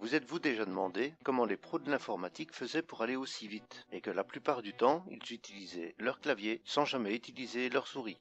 Vous êtes-vous déjà demandé comment les pros de l'informatique faisaient pour aller aussi vite et que la plupart du temps, ils utilisaient leur clavier sans jamais utiliser leur souris?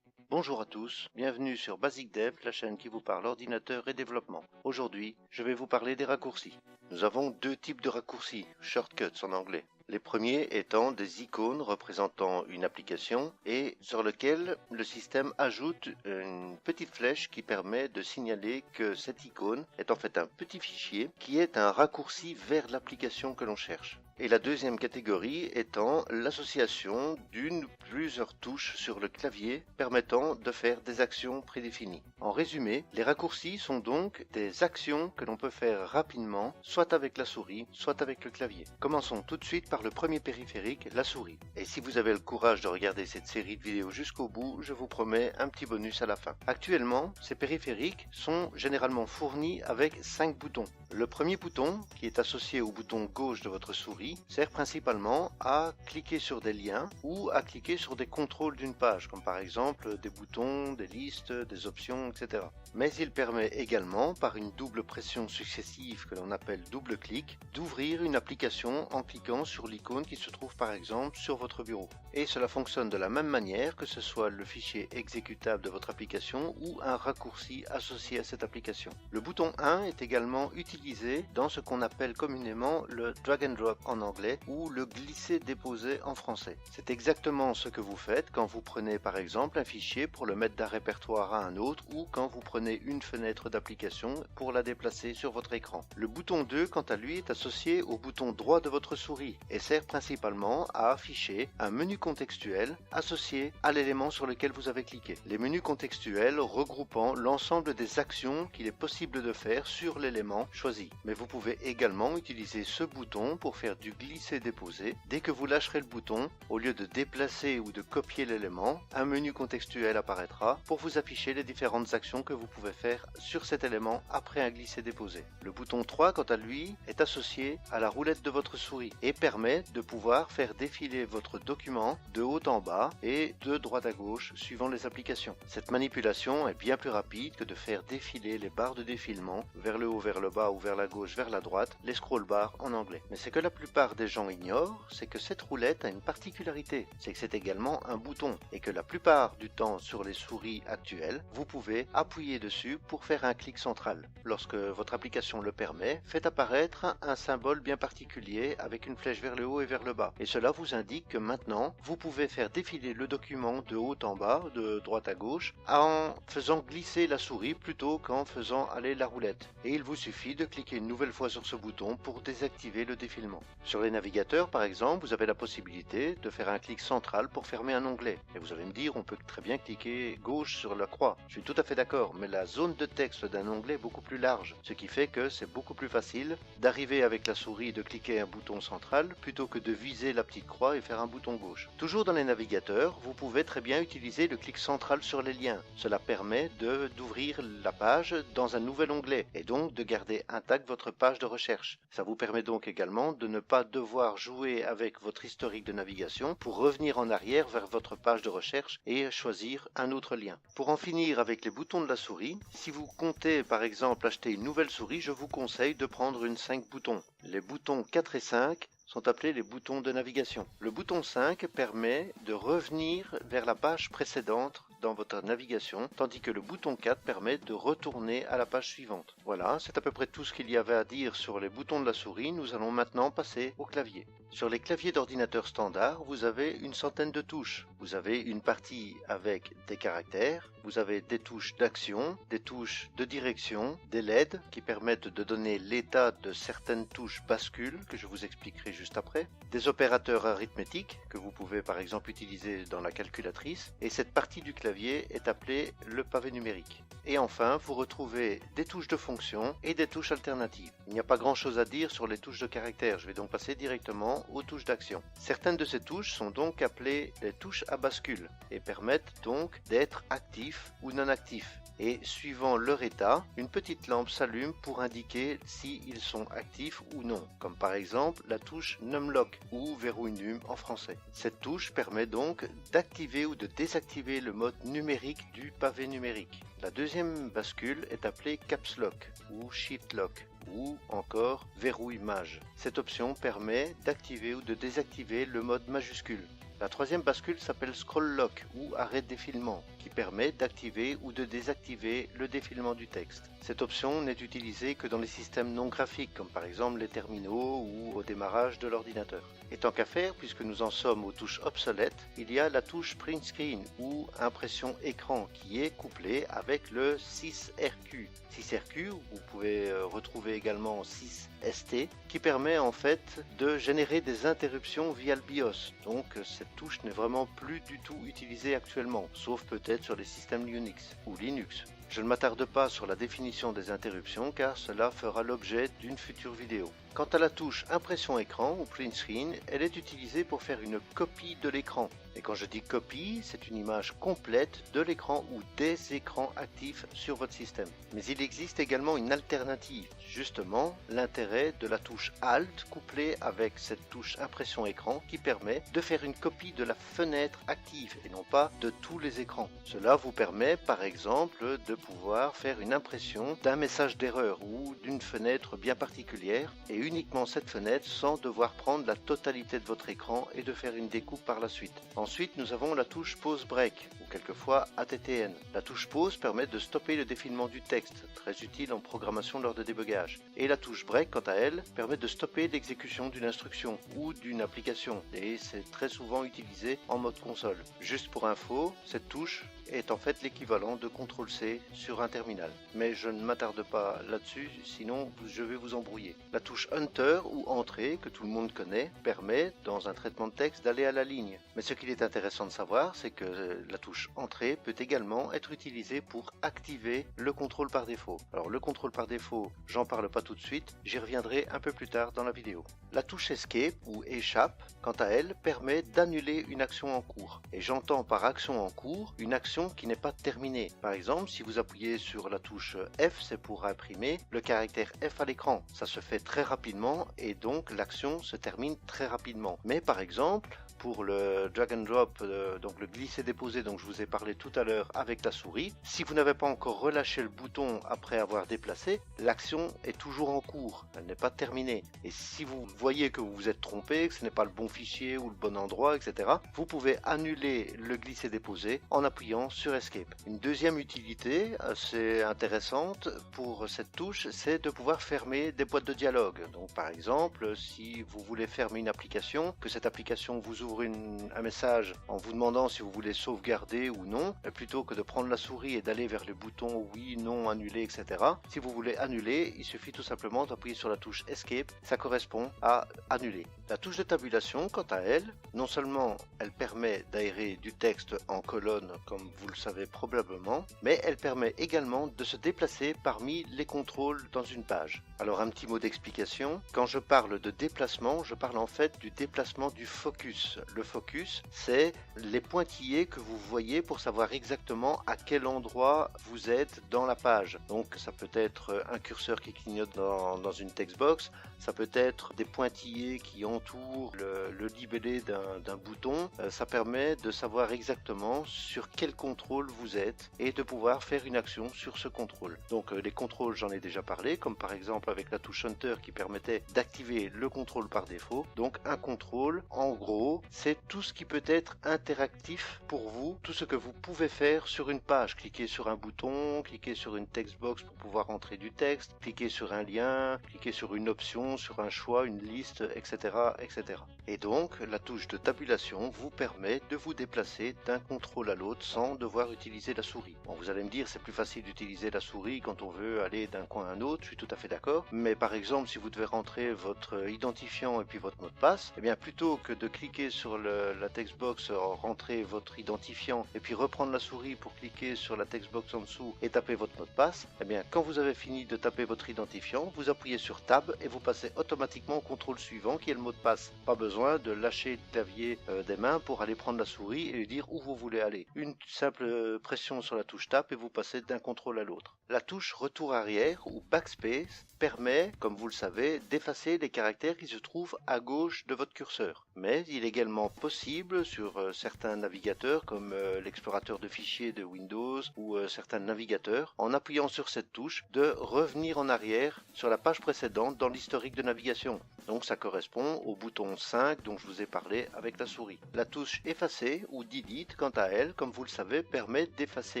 Bonjour à tous, bienvenue sur Basic Dev, la chaîne qui vous parle ordinateur et développement. Aujourd'hui, je vais vous parler des raccourcis. Nous avons deux types de raccourcis, shortcuts en anglais. Les premiers étant des icônes représentant une application et sur lequel le système ajoute une petite flèche qui permet de signaler que cette icône est en fait un petit fichier qui est un raccourci vers l'application que l'on cherche. Et la deuxième catégorie étant l'association d'une ou plusieurs touches sur le clavier permettant de faire des actions prédéfinies. En résumé, les raccourcis sont donc des actions que l'on peut faire rapidement, soit avec la souris, soit avec le clavier. Commençons tout de suite par le premier périphérique, la souris. Et si vous avez le courage de regarder cette série de vidéos jusqu'au bout, je vous promets un petit bonus à la fin. Actuellement, ces périphériques sont généralement fournis avec 5 boutons. Le premier bouton, qui est associé au bouton gauche de votre souris, sert principalement à cliquer sur des liens ou à cliquer sur des contrôles d'une page, comme par exemple des boutons, des listes, des options, etc. Mais il permet également, par une double pression successive que l'on appelle double clic, d'ouvrir une application en cliquant sur l'icône qui se trouve par exemple sur votre bureau. Et cela fonctionne de la même manière que ce soit le fichier exécutable de votre application ou un raccourci associé à cette application. Le bouton 1 est également utilisé dans ce qu'on appelle communément le drag and drop en anglais ou le glisser-déposer en français. C'est exactement ce que vous faites quand vous prenez par exemple un fichier pour le mettre d'un répertoire à un autre ou quand vous prenez une fenêtre d'application pour la déplacer sur votre écran. Le bouton 2 quant à lui est associé au bouton droit de votre souris et sert principalement à afficher un menu contextuel associé à l'élément sur lequel vous avez cliqué. Les menus contextuels regroupant l'ensemble des actions qu'il est possible de faire sur l'élément choisi. Mais vous pouvez également utiliser ce bouton pour faire du glisser-déposer. Dès que vous lâcherez le bouton, au lieu de déplacer ou de copier l'élément, un menu contextuel apparaîtra pour vous afficher les différentes actions que vous pouvez faire sur cet élément après un glisser-déposer. Le bouton 3, quant à lui, est associé à la roulette de votre souris et permet de pouvoir faire défiler votre document de haut en bas et de droite à gauche suivant les applications. Cette manipulation est bien plus rapide que de faire défiler les barres de défilement vers le haut, vers le bas ou vers la gauche, vers la droite, les scroll bars en anglais. Mais ce que la plupart des gens ignorent, c'est que cette roulette a une particularité, c'est que c'est également un bouton et que la plupart du temps sur les souris actuelles, vous pouvez appuyer dessus pour faire un clic central. Lorsque votre application le permet, faites apparaître un symbole bien particulier avec une flèche vers le haut et vers le bas. Et cela vous indique que maintenant, vous pouvez faire défiler le document de haut en bas, de droite à gauche, en faisant glisser la souris plutôt qu'en faisant aller la roulette. Et il vous suffit de cliquer une nouvelle fois sur ce bouton pour désactiver le défilement. Sur les navigateurs, par exemple, vous avez la possibilité de faire un clic central pour fermer un onglet. Et vous allez me dire, on peut très bien cliquer gauche sur la croix. Je suis tout à fait d'accord, mais la zone de texte d'un onglet est beaucoup plus large, ce qui fait que c'est beaucoup plus facile d'arriver avec la souris et de cliquer un bouton central plutôt que de viser la petite croix et faire un bouton gauche. Toujours dans les navigateurs, vous pouvez très bien utiliser le clic central sur les liens. Cela permet d'ouvrir la page dans un nouvel onglet et donc de garder intact votre page de recherche. Ça vous permet donc également de ne pas devoir jouer avec votre historique de navigation pour revenir en arrière vers votre page de recherche et choisir un autre lien. Pour en finir avec les boutons de la souris, si vous comptez par exemple acheter une nouvelle souris, je vous conseille de prendre une 5 boutons. Les boutons 4 et 5 sont appelés les boutons de navigation. Le bouton 5 permet de revenir vers la page précédente dans votre navigation, tandis que le bouton 4 permet de retourner à la page suivante. Voilà, c'est à peu près tout ce qu'il y avait à dire sur les boutons de la souris. Nous allons maintenant passer au clavier. Sur les claviers d'ordinateur standard, vous avez une centaine de touches. Vous avez une partie avec des caractères, vous avez des touches d'action, des touches de direction, des LED qui permettent de donner l'état de certaines touches bascules que je vous expliquerai juste après, des opérateurs arithmétiques que vous pouvez par exemple utiliser dans la calculatrice, et cette partie du clavier est appelée le pavé numérique. Et enfin, vous retrouvez des touches de fonction et des touches alternatives. Il n'y a pas grand chose à dire sur les touches de caractère, je vais donc passer directement aux touches d'action. Certaines de ces touches sont donc appelées les touches à bascule et permettent donc d'être actifs ou non actifs. Et suivant leur état, une petite lampe s'allume pour indiquer s'ils sont actifs ou non, comme par exemple la touche Numlock ou verrouille num en français. Cette touche permet donc d'activer ou de désactiver le mode numérique du pavé numérique. La deuxième bascule est appelée Caps Lock ou Shift Lock ou encore verrouille mage. Cette option permet d'activer ou de désactiver le mode majuscule. La troisième bascule s'appelle Scroll Lock ou arrêt de défilement, qui permet d'activer ou de désactiver le défilement du texte. Cette option n'est utilisée que dans les systèmes non graphiques, comme par exemple les terminaux ou au démarrage de l'ordinateur. Et tant qu'à faire, puisque nous en sommes aux touches obsolètes, il y a la touche Print Screen ou impression écran qui est couplée avec le 6RQ. 6RQ, vous pouvez retrouver également 6ST, qui permet en fait de générer des interruptions via le BIOS. Donc cette touche n'est vraiment plus du tout utilisée actuellement, sauf peut-être sur les systèmes Unix ou Linux. Je ne m'attarde pas sur la définition des interruptions car cela fera l'objet d'une future vidéo. Quant à la touche impression écran ou print screen, elle est utilisée pour faire une copie de l'écran. Et quand je dis copie, c'est une image complète de l'écran ou des écrans actifs sur votre système. Mais il existe également une alternative, justement l'intérêt de la touche Alt couplée avec cette touche impression écran qui permet de faire une copie de la fenêtre active et non pas de tous les écrans. Cela vous permet par exemple de pouvoir faire une impression d'un message d'erreur ou d'une fenêtre bien particulière et uniquement cette fenêtre sans devoir prendre la totalité de votre écran et de faire une découpe par la suite. Ensuite, nous avons la touche Pause Break, ou quelquefois ATTN. La touche Pause permet de stopper le défilement du texte, très utile en programmation lors de débugage. Et la touche Break, quant à elle, permet de stopper l'exécution d'une instruction ou d'une application, et c'est très souvent utilisé en mode console. Juste pour info, cette touche est en fait l'équivalent de CTRL-C sur un terminal. Mais je ne m'attarde pas là-dessus, sinon je vais vous embrouiller. La touche Enter ou Entrée, que tout le monde connaît, permet, dans un traitement de texte, d'aller à la ligne. Mais ce qu'il est intéressant de savoir, c'est que la touche Entrée peut également être utilisée pour activer le contrôle par défaut. Alors le contrôle par défaut, j'en parle pas tout de suite, j'y reviendrai un peu plus tard dans la vidéo. La touche Escape ou Échappe, quant à elle, permet d'annuler une action en cours. Et j'entends par action en cours une action qui n'est pas terminée. Par exemple, si vous appuyez sur la touche F, c'est pour imprimer le caractère F à l'écran. Ça se fait très rapidement et donc l'action se termine très rapidement. Mais par exemple, pour le drag and drop, donc le glisser-déposer dont je vous ai parlé tout à l'heure avec la souris, si vous n'avez pas encore relâché le bouton après avoir déplacé, l'action est toujours en cours, elle n'est pas terminée. Et si vous voyez que vous vous êtes trompé, que ce n'est pas le bon fichier ou le bon endroit, etc., vous pouvez annuler le glisser-déposer en appuyant sur Escape. Une deuxième utilité assez intéressante pour cette touche, c'est de pouvoir fermer des boîtes de dialogue. Donc par exemple, si vous voulez fermer une application, que cette application vous ouvre un message en vous demandant si vous voulez sauvegarder ou non, plutôt que de prendre la souris et d'aller vers le bouton oui, non, annuler, etc. Si vous voulez annuler, il suffit tout simplement d'appuyer sur la touche Escape, ça correspond à annuler. La touche de tabulation, quant à elle, non seulement elle permet d'aérer du texte en colonne, comme vous le savez probablement, mais elle permet également de se déplacer parmi les contrôles dans une page. Alors un petit mot d'explication, quand je parle de déplacement, je parle en fait du déplacement du focus. Le focus, c'est les pointillés que vous voyez pour savoir exactement à quel endroit vous êtes dans la page. Donc ça peut être un curseur qui clignote dans une textbox, ça peut être des pointillés qui entourent le libellé d'un bouton. Ça permet de savoir exactement sur quel contrôle vous êtes et de pouvoir faire une action sur ce contrôle. Donc les contrôles, j'en ai déjà parlé, comme par exemple avec la touche Enter qui permettait d'activer le contrôle par défaut. Donc un contrôle, en gros, c'est tout ce qui peut être interactif pour vous, tout ce que vous pouvez faire sur une page. Cliquer sur un bouton, cliquer sur une textbox pour pouvoir entrer du texte, cliquer sur un lien, cliquer sur une option, sur un choix, une liste, etc., etc. Et donc, la touche de tabulation vous permet de vous déplacer d'un contrôle à l'autre sans devoir utiliser la souris. Bon, vous allez me dire, c'est plus facile d'utiliser la souris quand on veut aller d'un coin à un autre, je suis tout à fait d'accord. Mais par exemple, si vous devez rentrer votre identifiant et puis votre mot de passe, eh bien plutôt que de cliquer sur la textbox, rentrer votre identifiant et puis reprendre la souris pour cliquer sur la textbox en dessous et taper votre mot de passe, eh bien quand vous avez fini de taper votre identifiant, vous appuyez sur Tab et vous passez automatiquement au contrôle suivant qui est le mot de passe. Pas besoin de lâcher le clavier des mains pour aller prendre la souris et lui dire où vous voulez aller. Une simple pression sur la touche Tab et vous passez d'un contrôle à l'autre. La touche retour arrière ou backspace permet, comme vous le savez, d'effacer les caractères qui se trouvent à gauche de votre curseur. Mais il est également possible sur certains navigateurs comme l'explorateur de fichiers de Windows ou certains navigateurs, en appuyant sur cette touche, de revenir en arrière sur la page précédente dans l'historique de navigation. Donc ça correspond au bouton 5 dont je vous ai parlé avec la souris. La touche effacer ou delete, quant à elle, comme vous le savez, permet d'effacer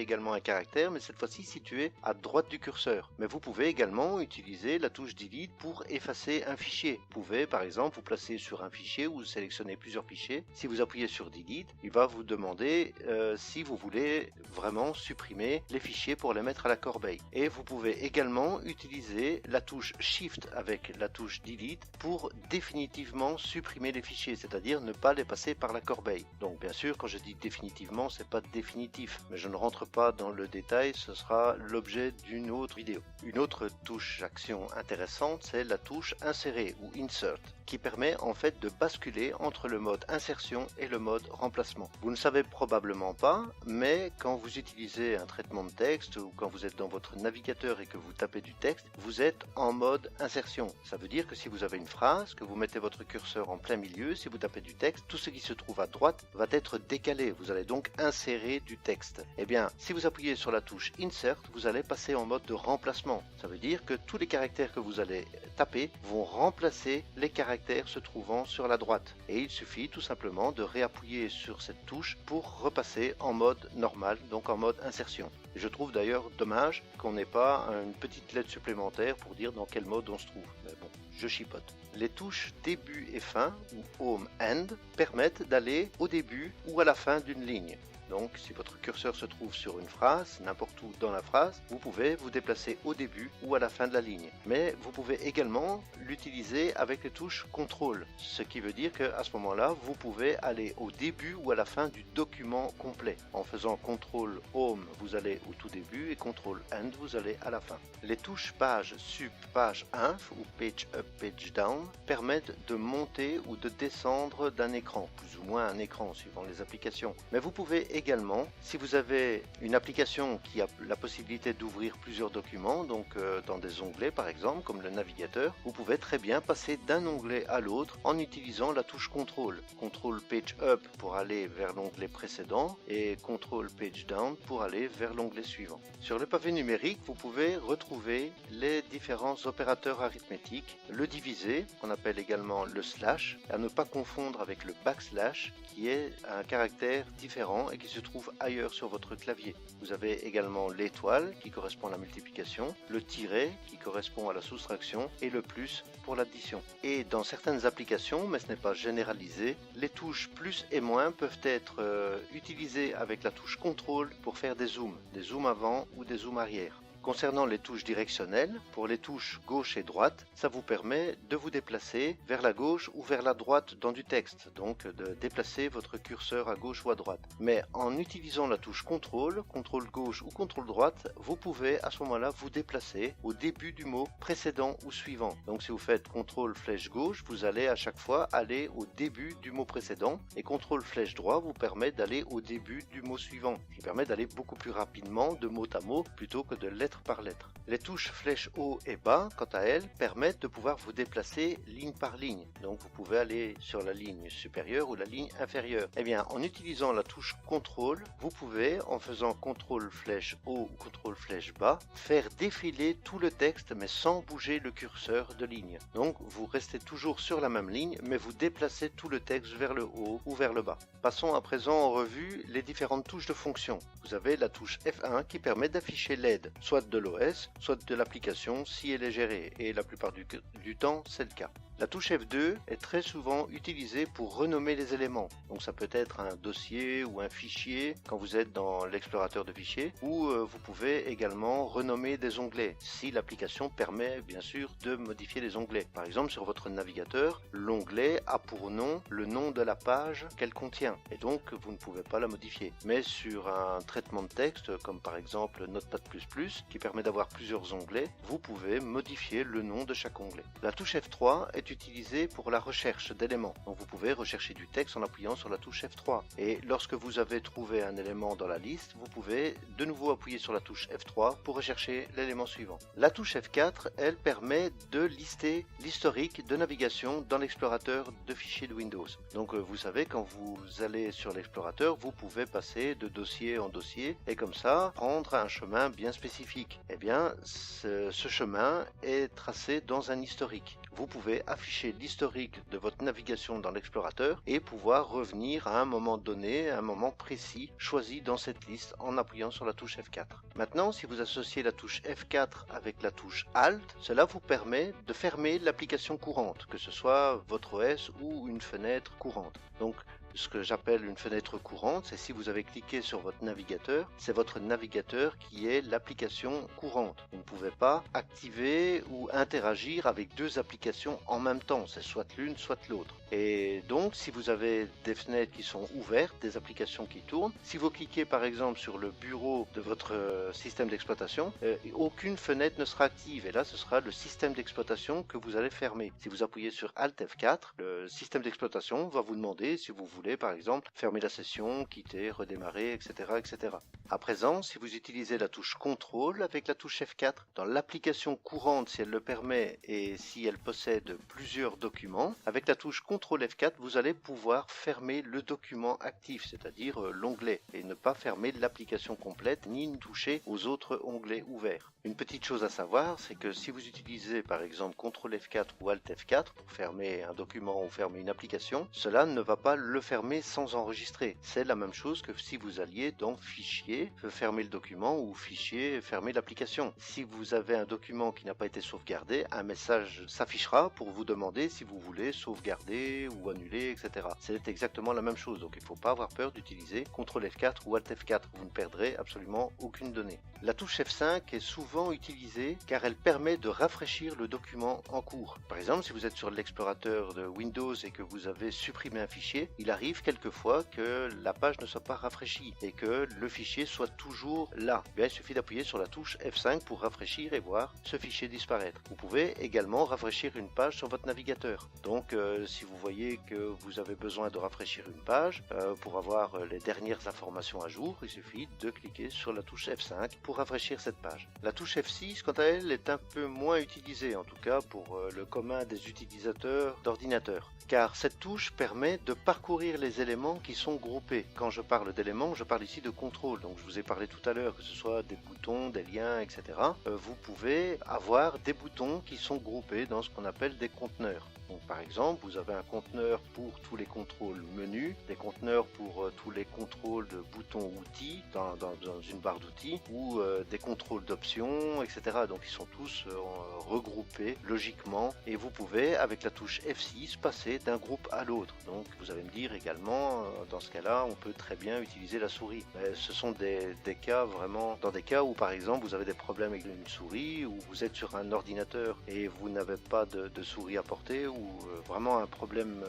également un caractère, mais cette fois-ci situé à droite du curseur. Mais vous pouvez également utiliser la touche delete pour effacer un fichier. Vous pouvez par exemple vous placer sur un fichier ou sélectionner plusieurs fichiers. Si vous appuyez sur delete, il va vous demander si vous voulez vraiment supprimer les fichiers pour les mettre à la corbeille. Et vous pouvez également utiliser la touche shift avec la touche delete pour définitivement supprimer les fichiers, c'est-à-dire ne pas les passer par la corbeille. Donc bien sûr, quand je dis définitivement, c'est pas définitif, mais je ne rentre pas dans le détail, ce sera l'objet d'une autre vidéo. Une autre touche action intéressante, c'est la touche insérer ou insert, qui permet en fait de basculer entre le mode insertion et le mode remplacement. Vous ne savez probablement pas, mais quand vous utilisez un traitement de texte ou quand vous êtes dans votre navigateur et que vous tapez du texte, vous êtes en mode insertion. Ça veut dire que si vous avez une phrase, que vous mettez votre curseur en plein milieu, si vous tapez du texte, tout ce qui se trouve à droite va être décalé. Vous allez donc insérer du texte. Eh bien, si vous appuyez sur la touche insert, vous allez passer en mode de remplacement. Ça veut dire que tous les caractères que vous allez taper vont remplacer les caractères se trouvant sur la droite. Et il suffit tout simplement de réappuyer sur cette touche pour repasser en mode normal, donc en mode insertion. Je trouve d'ailleurs dommage qu'on n'ait pas une petite lettre supplémentaire pour dire dans quel mode on se trouve. Mais bon, je chipote. Les touches début et fin, ou home end, permettent d'aller au début ou à la fin d'une ligne. Donc, si votre curseur se trouve sur une phrase, n'importe où dans la phrase, vous pouvez vous déplacer au début ou à la fin de la ligne. Mais vous pouvez également l'utiliser avec les touches CTRL, ce qui veut dire qu'à ce moment-là, vous pouvez aller au début ou à la fin du document complet. En faisant CTRL Home, vous allez au tout début et CTRL End, vous allez à la fin. Les touches page sup, page inf ou page up, page down permettent de monter ou de descendre d'un écran, plus ou moins un écran suivant les applications. Mais vous pouvez également, si vous avez une application qui a la possibilité d'ouvrir plusieurs documents, donc dans des onglets par exemple, comme le navigateur, vous pouvez très bien passer d'un onglet à l'autre en utilisant la touche CTRL. CTRL Page Up pour aller vers l'onglet précédent et CTRL Page Down pour aller vers l'onglet suivant. Sur le pavé numérique, vous pouvez retrouver les différents opérateurs arithmétiques, le diviser, qu'on appelle également le slash, à ne pas confondre avec le backslash, qui est un caractère différent et qui se trouve ailleurs sur votre clavier. Vous avez également l'étoile qui correspond à la multiplication, le tiret qui correspond à la soustraction et le plus pour l'addition. Et dans certaines applications, mais ce n'est pas généralisé, les touches plus et moins peuvent être utilisées avec la touche CTRL pour faire des zooms avant ou des zooms arrière. Concernant les touches directionnelles, pour les touches gauche et droite, ça vous permet de vous déplacer vers la gauche ou vers la droite dans du texte, donc de déplacer votre curseur à gauche ou à droite. Mais en utilisant la touche CTRL, CTRL gauche ou CTRL droite, vous pouvez à ce moment-là vous déplacer au début du mot précédent ou suivant. Donc si vous faites CTRL flèche gauche, vous allez à chaque fois aller au début du mot précédent et CTRL flèche droit vous permet d'aller au début du mot suivant, ce qui permet d'aller beaucoup plus rapidement de mot à mot plutôt que de lettre par lettre. Les touches flèche haut et bas, quant à elles, permettent de pouvoir vous déplacer ligne par ligne. Donc vous pouvez aller sur la ligne supérieure ou la ligne inférieure. Eh bien, en utilisant la touche CTRL, vous pouvez, en faisant CTRL flèche haut ou CTRL flèche bas, faire défiler tout le texte mais sans bouger le curseur de ligne. Donc vous restez toujours sur la même ligne mais vous déplacez tout le texte vers le haut ou vers le bas. Passons à présent en revue les différentes touches de fonction. Vous avez la touche F1 qui permet d'afficher l'aide, soit de l'OS, soit de l'application si elle est gérée, et la plupart du temps c'est le cas. La touche F2 est très souvent utilisée pour renommer les éléments. Donc ça peut être un dossier ou un fichier quand vous êtes dans l'explorateur de fichiers, ou vous pouvez également renommer des onglets si l'application permet bien sûr de modifier les onglets. Par exemple sur votre navigateur, l'onglet a pour nom le nom de la page qu'elle contient et donc vous ne pouvez pas la modifier. Mais sur un traitement de texte comme par exemple Notepad++ qui permet d'avoir plusieurs onglets, vous pouvez modifier le nom de chaque onglet. La touche F3 est est utilisé pour la recherche d'éléments. Donc vous pouvez rechercher du texte en appuyant sur la touche F3. Et lorsque vous avez trouvé un élément dans la liste, vous pouvez de nouveau appuyer sur la touche F3 pour rechercher l'élément suivant. La touche F4, elle permet de lister l'historique de navigation dans l'explorateur de fichiers de Windows. Donc vous savez, quand vous allez sur l'explorateur, vous pouvez passer de dossier en dossier et comme ça prendre un chemin bien spécifique. Eh bien, ce chemin est tracé dans un historique. Vous pouvez afficher l'historique de votre navigation dans l'explorateur et pouvoir revenir à un moment donné, à un moment précis choisi dans cette liste en appuyant sur la touche F4. Maintenant, si vous associez la touche F4 avec la touche Alt, cela vous permet de fermer l'application courante, que ce soit votre OS ou une fenêtre courante. Donc, ce que j'appelle une fenêtre courante, c'est si vous avez cliqué sur votre navigateur, c'est votre navigateur qui est l'application courante. Vous ne pouvez pas activer ou interagir avec deux applications en même temps, c'est soit l'une, soit l'autre. Et donc, si vous avez des fenêtres qui sont ouvertes, des applications qui tournent, si vous cliquez par exemple sur le bureau de votre système d'exploitation, aucune fenêtre ne sera active. Et là, ce sera le système d'exploitation que vous allez fermer. Si vous appuyez sur Alt F4, le système d'exploitation va vous demander si vous voulez par exemple fermer la session, quitter, redémarrer, etc., etc. À présent, si vous utilisez la touche CTRL avec la touche F4, dans l'application courante, si elle le permet et si elle possède plusieurs documents, avec la touche CTRL F4, vous allez pouvoir fermer le document actif, c'est-à-dire l'onglet, et ne pas fermer l'application complète ni toucher aux autres onglets ouverts. Une petite chose à savoir, c'est que si vous utilisez par exemple CTRL F4 ou Alt F4 pour fermer un document ou fermer une application, cela ne va pas le fermer sans enregistrer. C'est la même chose que si vous alliez dans Fichier, fermer le document ou Fichier, fermer l'application. Si vous avez un document qui n'a pas été sauvegardé, un message s'affichera pour vous demander si vous voulez sauvegarder ou annuler, etc. C'est exactement la même chose, donc il ne faut pas avoir peur d'utiliser CTRL F4 ou Alt F4, vous ne perdrez absolument aucune donnée. La touche F5 est souvent utilisée car elle permet de rafraîchir le document en cours. Par exemple, si vous êtes sur l'explorateur de Windows et que vous avez supprimé un fichier, il arrive quelquefois que la page ne soit pas rafraîchie et que le fichier soit toujours là. Bien, il suffit d'appuyer sur la touche F5 pour rafraîchir et voir ce fichier disparaître. Vous pouvez également rafraîchir une page sur votre navigateur. Donc, si vous voyez que vous avez besoin de rafraîchir une page pour avoir les dernières informations à jour, il suffit de cliquer sur la touche F5 pour rafraîchir cette page. La touche F6, quant à elle, est un peu moins utilisée, en tout cas pour le commun des utilisateurs d'ordinateurs, car cette touche permet de parcourir les éléments qui sont groupés. Quand je parle d'éléments, je parle ici de contrôle. Donc je vous ai parlé tout à l'heure, que ce soit des boutons, des liens, etc. Vous pouvez avoir des boutons qui sont groupés dans ce qu'on appelle des conteneurs. Donc, par exemple, vous avez un conteneur pour tous les contrôles menus, des conteneurs pour tous les contrôles de boutons outils dans une barre d'outils ou des contrôles d'options, etc. Donc ils sont tous regroupés logiquement et vous pouvez avec la touche F6 passer d'un groupe à l'autre. Donc vous allez me dire également, dans ce cas-là, on peut très bien utiliser la souris. Mais ce sont des cas vraiment, dans des cas où par exemple vous avez des problèmes avec une souris, ou vous êtes sur un ordinateur et vous n'avez pas de souris à porter, ou vraiment un problème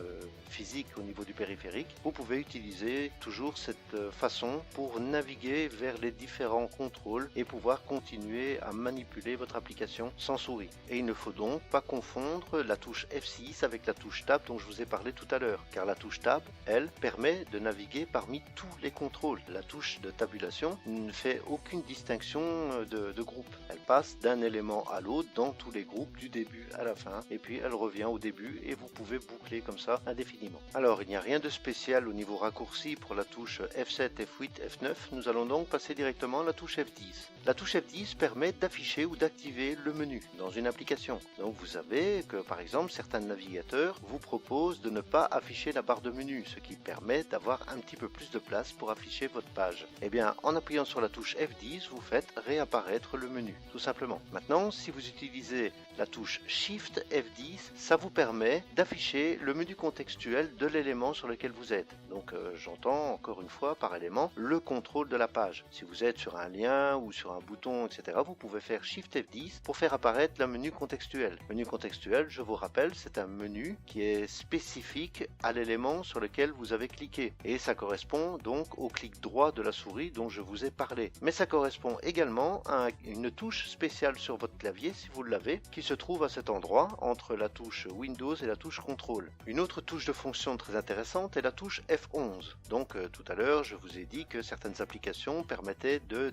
physique au niveau du périphérique, vous pouvez utiliser toujours cette façon pour naviguer vers les différents contrôles et pouvoir continuer à manipuler votre application sans souris. Et il ne faut donc pas confondre la touche F6 avec la touche Tab dont je vous ai parlé tout à l'heure, car la touche Tab, elle, permet de naviguer parmi tous les contrôles. La touche de tabulation ne fait aucune distinction de groupe. Elle passe d'un élément à l'autre dans tous les groupes du début à la fin, et puis elle revient au début et vous pouvez boucler comme ça indéfiniment. Alors il n'y a rien de spécial au niveau raccourci pour la touche F7, F8, F9, nous allons donc passer directement à la touche F10. La touche F10 permet d'afficher ou d'activer le menu dans une application. Donc vous savez que par exemple certains navigateurs vous proposent de ne pas afficher la barre de menu, ce qui permet d'avoir un petit peu plus de place pour afficher votre page. Et bien en appuyant sur la touche F10, vous faites réapparaître le menu, tout simplement. Maintenant, si vous utilisez la touche Shift F10, ça vous permet d'afficher le menu contextuel de l'élément sur lequel vous êtes. Donc j'entends encore une fois par élément le contrôle de la page. Si vous êtes sur un lien ou sur un bouton, etc., vous pouvez faire Shift F10 pour faire apparaître le menu contextuel. Le menu contextuel, je vous rappelle, c'est un menu qui est spécifique à l'élément sur lequel vous avez cliqué. Et ça correspond donc au clic droit de la souris dont je vous ai parlé. Mais ça correspond également à une touche spéciale sur votre clavier, si vous l'avez, qui se trouve à cet endroit, entre la touche Windows Windows est la touche contrôle. Une autre touche de fonction très intéressante est la touche F11. Donc tout à l'heure je vous ai dit que certaines applications permettaient de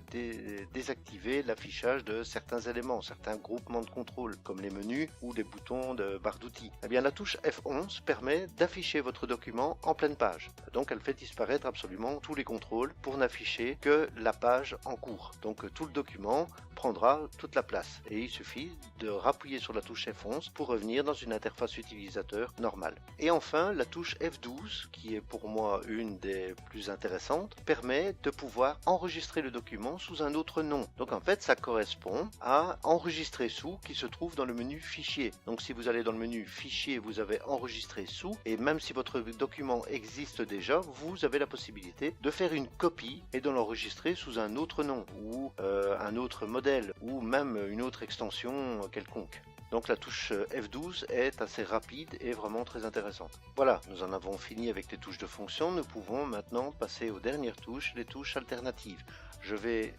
désactiver l'affichage de certains éléments, certains groupements de contrôle comme les menus ou les boutons de barre d'outils. Eh bien la touche F11 permet d'afficher votre document en pleine page. Donc elle fait disparaître absolument tous les contrôles pour n'afficher que la page en cours. Donc tout le document prendra toute la place et il suffit de rappuyer sur la touche F11 pour revenir dans une interface utilisateur normale. Et enfin la touche F12, qui est pour moi une des plus intéressantes, permet de pouvoir enregistrer le document sous un autre nom. Donc en fait ça correspond à enregistrer sous qui se trouve dans le menu fichier. Donc si vous allez dans le menu fichier, vous avez enregistré sous, et même si votre document existe déjà, vous avez la possibilité de faire une copie et de l'enregistrer sous un autre nom ou un autre modèle ou même une autre extension quelconque. Donc la touche F12 est assez rapide et vraiment très intéressante. Voilà, nous en avons fini avec les touches de fonction. Nous pouvons maintenant passer aux dernières touches, les touches alternatives. Je vais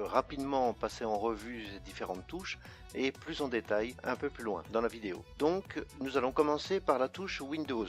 rapidement passer en revue ces différentes touches et plus en détail un peu plus loin dans la vidéo. Donc nous allons commencer par la touche Windows,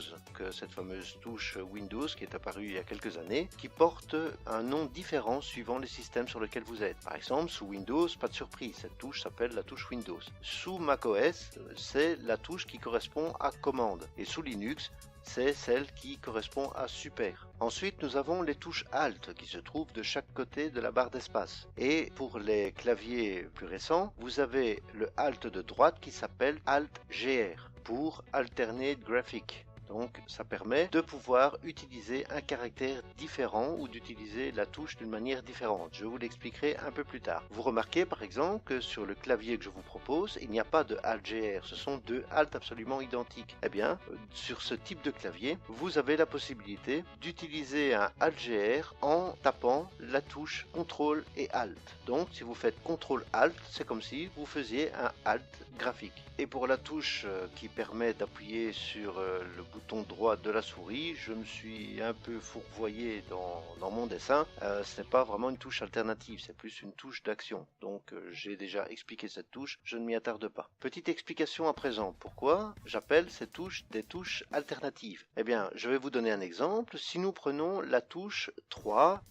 cette fameuse touche Windows qui est apparue il y a quelques années, qui porte un nom différent suivant les systèmes sur lesquels vous êtes. Par exemple sous Windows, pas de surprise, cette touche s'appelle la touche Windows. Sous macOS, c'est la touche qui correspond à commande, et sous Linux, c'est celle qui correspond à Super. Ensuite, nous avons les touches Alt qui se trouvent de chaque côté de la barre d'espace. Et pour les claviers plus récents, vous avez le Alt de droite qui s'appelle Alt GR pour Alternate Graphic. Donc ça permet de pouvoir utiliser un caractère différent ou d'utiliser la touche d'une manière différente. Je vous l'expliquerai un peu plus tard. Vous remarquez par exemple que sur le clavier que je vous propose, il n'y a pas de Alt GR, ce sont deux Alt absolument identiques. Eh bien, sur ce type de clavier, vous avez la possibilité d'utiliser un Alt GR en tapant la touche CTRL et Alt. Donc si vous faites CTRL Alt, c'est comme si vous faisiez un Alt graphique. Et pour la touche qui permet d'appuyer sur le bouton droit de la souris, je me suis un peu fourvoyé dans mon dessin. Ce n'est pas vraiment une touche alternative, c'est plus une touche d'action. Donc j'ai déjà expliqué cette touche, je ne m'y attarde pas. Petite explication à présent, pourquoi j'appelle ces touches des touches alternatives. Eh bien, je vais vous donner un exemple. Si nous prenons la touche 3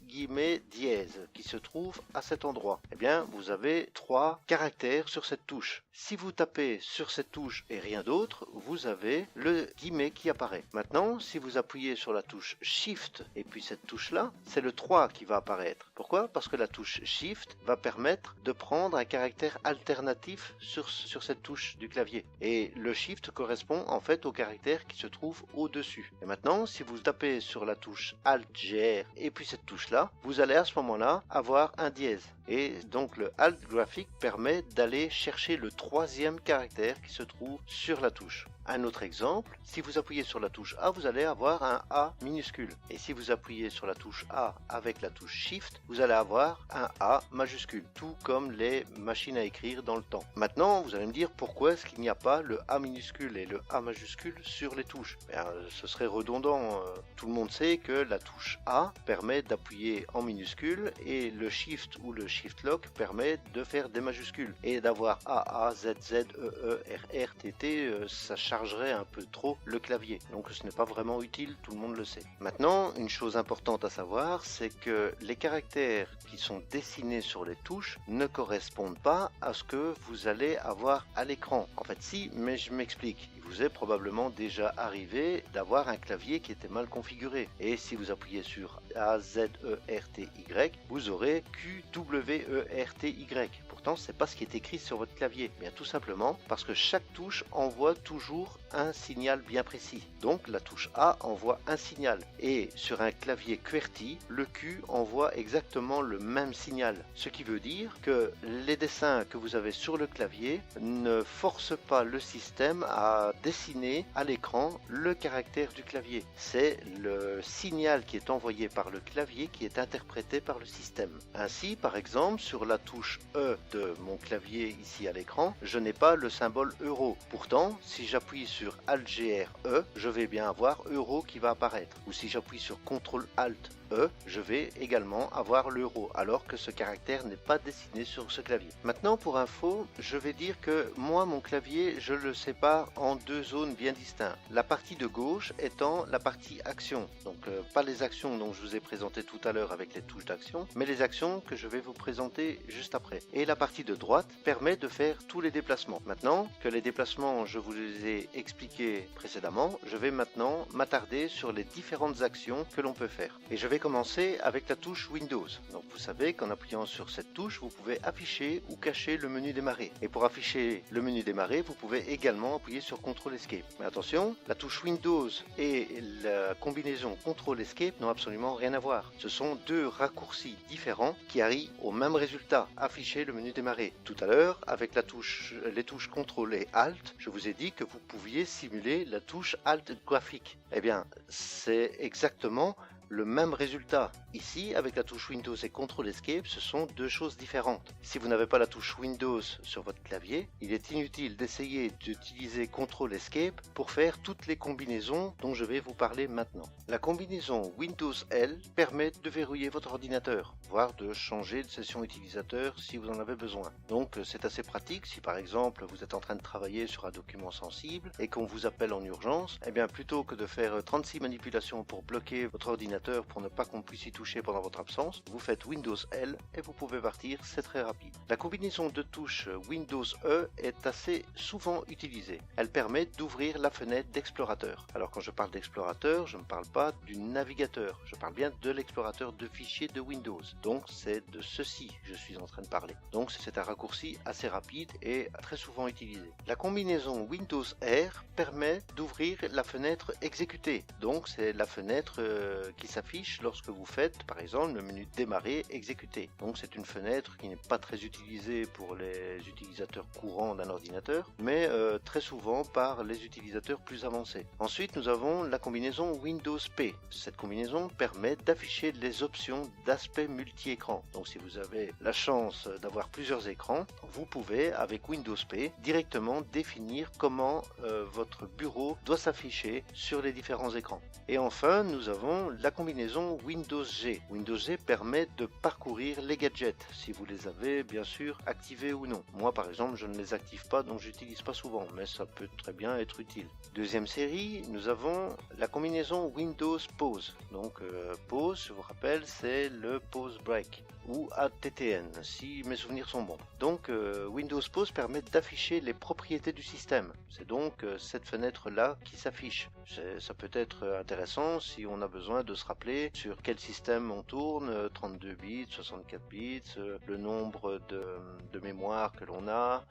dièse qui se trouve à cet endroit, eh bien vous avez 3 caractères sur cette touche. Si vous tapez sur cette touche et rien d'autre, vous avez le guillemet qui apparaît. Maintenant, si vous appuyez sur la touche Shift et puis cette touche-là, c'est le 3 qui va apparaître. Pourquoi? Parce que la touche Shift va permettre de prendre un caractère alternatif sur cette touche du clavier. Et le Shift correspond en fait au caractère qui se trouve au-dessus. Et maintenant, si vous tapez sur la touche Alt GR et puis cette touche-là, vous allez à ce moment-là avoir un dièse. Et donc le Alt graphique permet d'aller chercher le troisième caractère qui se trouve sur la touche. Un autre exemple, si vous appuyez sur la touche A, vous allez avoir un A minuscule. Et si vous appuyez sur la touche A avec la touche Shift, vous allez avoir un A majuscule, tout comme les machines à écrire dans le temps. Maintenant, vous allez me dire pourquoi est-ce qu'il n'y a pas le A minuscule et le A majuscule sur les touches? Ce serait redondant. Tout le monde sait que la touche A permet d'appuyer en minuscule et le Shift ou le Shift Lock permet de faire des majuscules. Et d'avoir A, Z, Z, E, R, T, T, ça chargerait un peu trop le clavier. Donc ce n'est pas vraiment utile, tout le monde le sait. Maintenant, une chose importante à savoir, c'est que les caractères qui sont dessinés sur les touches ne correspondent pas à ce que vous allez avoir à l'écran. En fait si, mais je m'explique. Il vous est probablement déjà arrivé d'avoir un clavier qui était mal configuré. Et si vous appuyez sur A, Z, E, R, T, Y, vous aurez Q, W, E, R, T, Y. Pourtant, c'est pas ce qui est écrit sur votre clavier. Bien tout simplement parce que chaque touche envoie toujours un signal bien précis. Donc la touche A envoie un signal. Et sur un clavier QWERTY, le Q envoie exactement le même signal. Ce qui veut dire que les dessins que vous avez sur le clavier ne forcent pas le système à dessiner à l'écran le caractère du clavier. C'est le signal qui est envoyé par le clavier qui est interprété par le système. Ainsi, par exemple, sur la touche E de mon clavier ici à l'écran, je n'ai pas le symbole euro. Pourtant, si j'appuie sur Alt-GR-E, je vais bien avoir euro qui va apparaître. Ou si j'appuie sur CTRL-ALT-E, je vais également avoir l'euro, alors que ce caractère n'est pas dessiné sur ce clavier. Maintenant, pour info, je vais dire que moi, mon clavier, je le sépare en deux zones bien distinctes. La partie de gauche étant la partie action. Donc, pas les actions dont je vous ai présenté tout à l'heure avec les touches d'action, mais les actions que je vais vous présenter juste après. Et la partie de droite permet de faire tous les déplacements. Maintenant que les déplacements, je vous les ai expliqués précédemment, je vais maintenant m'attarder sur les différentes actions que l'on peut faire. Et je vais commencer avec la touche Windows. Donc vous savez qu'en appuyant sur cette touche, vous pouvez afficher ou cacher le menu démarrer. Et pour afficher le menu démarrer, vous pouvez également appuyer sur CTRL ESCAPE. Mais attention, la touche Windows et la combinaison CTRL ESCAPE n'ont absolument rien à voir. Ce sont deux raccourcis différents qui arrivent au même résultat, afficher le menu démarrer. Tout à l'heure, avec les touches CTRL et ALT, je vous ai dit que vous pouviez simuler la touche ALT graphique. Eh bien, c'est exactement le même résultat. Ici, avec la touche Windows et CTRL ESCAPE, ce sont deux choses différentes. Si vous n'avez pas la touche Windows sur votre clavier, il est inutile d'essayer d'utiliser CTRL ESCAPE pour faire toutes les combinaisons dont je vais vous parler maintenant. La combinaison Windows L permet de verrouiller votre ordinateur, voire de changer de session utilisateur si vous en avez besoin. Donc c'est assez pratique si par exemple vous êtes en train de travailler sur un document sensible et qu'on vous appelle en urgence, eh bien plutôt que de faire 36 manipulations pour bloquer votre ordinateur pour ne pas qu'on puisse y toucher pendant votre absence, vous faites Windows L et vous pouvez partir, c'est très rapide. La combinaison de touches Windows E est assez souvent utilisée. Elle permet d'ouvrir la fenêtre d'explorateur. Alors quand je parle d'explorateur, je ne parle pas du navigateur, je parle bien de l'explorateur de fichiers de Windows. Donc c'est de ceci que je suis en train de parler. Donc c'est un raccourci assez rapide et très souvent utilisé. La combinaison Windows R permet d'ouvrir la fenêtre exécuter. Donc c'est la fenêtre qui s'affiche lorsque vous faites par exemple le menu démarrer exécuter. Donc c'est une fenêtre qui n'est pas très utilisée pour les utilisateurs courants d'un ordinateur, mais très souvent par les utilisateurs plus avancés. Ensuite nous avons la combinaison Windows P. Cette combinaison permet d'afficher les options d'aspect multi-écran. Donc si vous avez la chance d'avoir plusieurs écrans, vous pouvez avec Windows P directement définir comment votre bureau doit s'afficher sur les différents écrans. Et enfin nous avons la combinaison Windows G. Windows G permet de parcourir les gadgets, si vous les avez bien sûr activés ou non. Moi par exemple je ne les active pas, donc j'utilise pas souvent, mais ça peut très bien être utile. Deuxième série, nous avons la combinaison Windows Pause. Donc pause, je vous rappelle, c'est le pause break ou ATTN si mes souvenirs sont bons. Donc Windows Pause permet d'afficher les propriétés du système. C'est donc cette fenêtre là qui s'affiche. Ça peut être intéressant si on a besoin de se rappeler sur quel système on tourne, 32 bits, 64 bits, le nombre de mémoire que l'on a,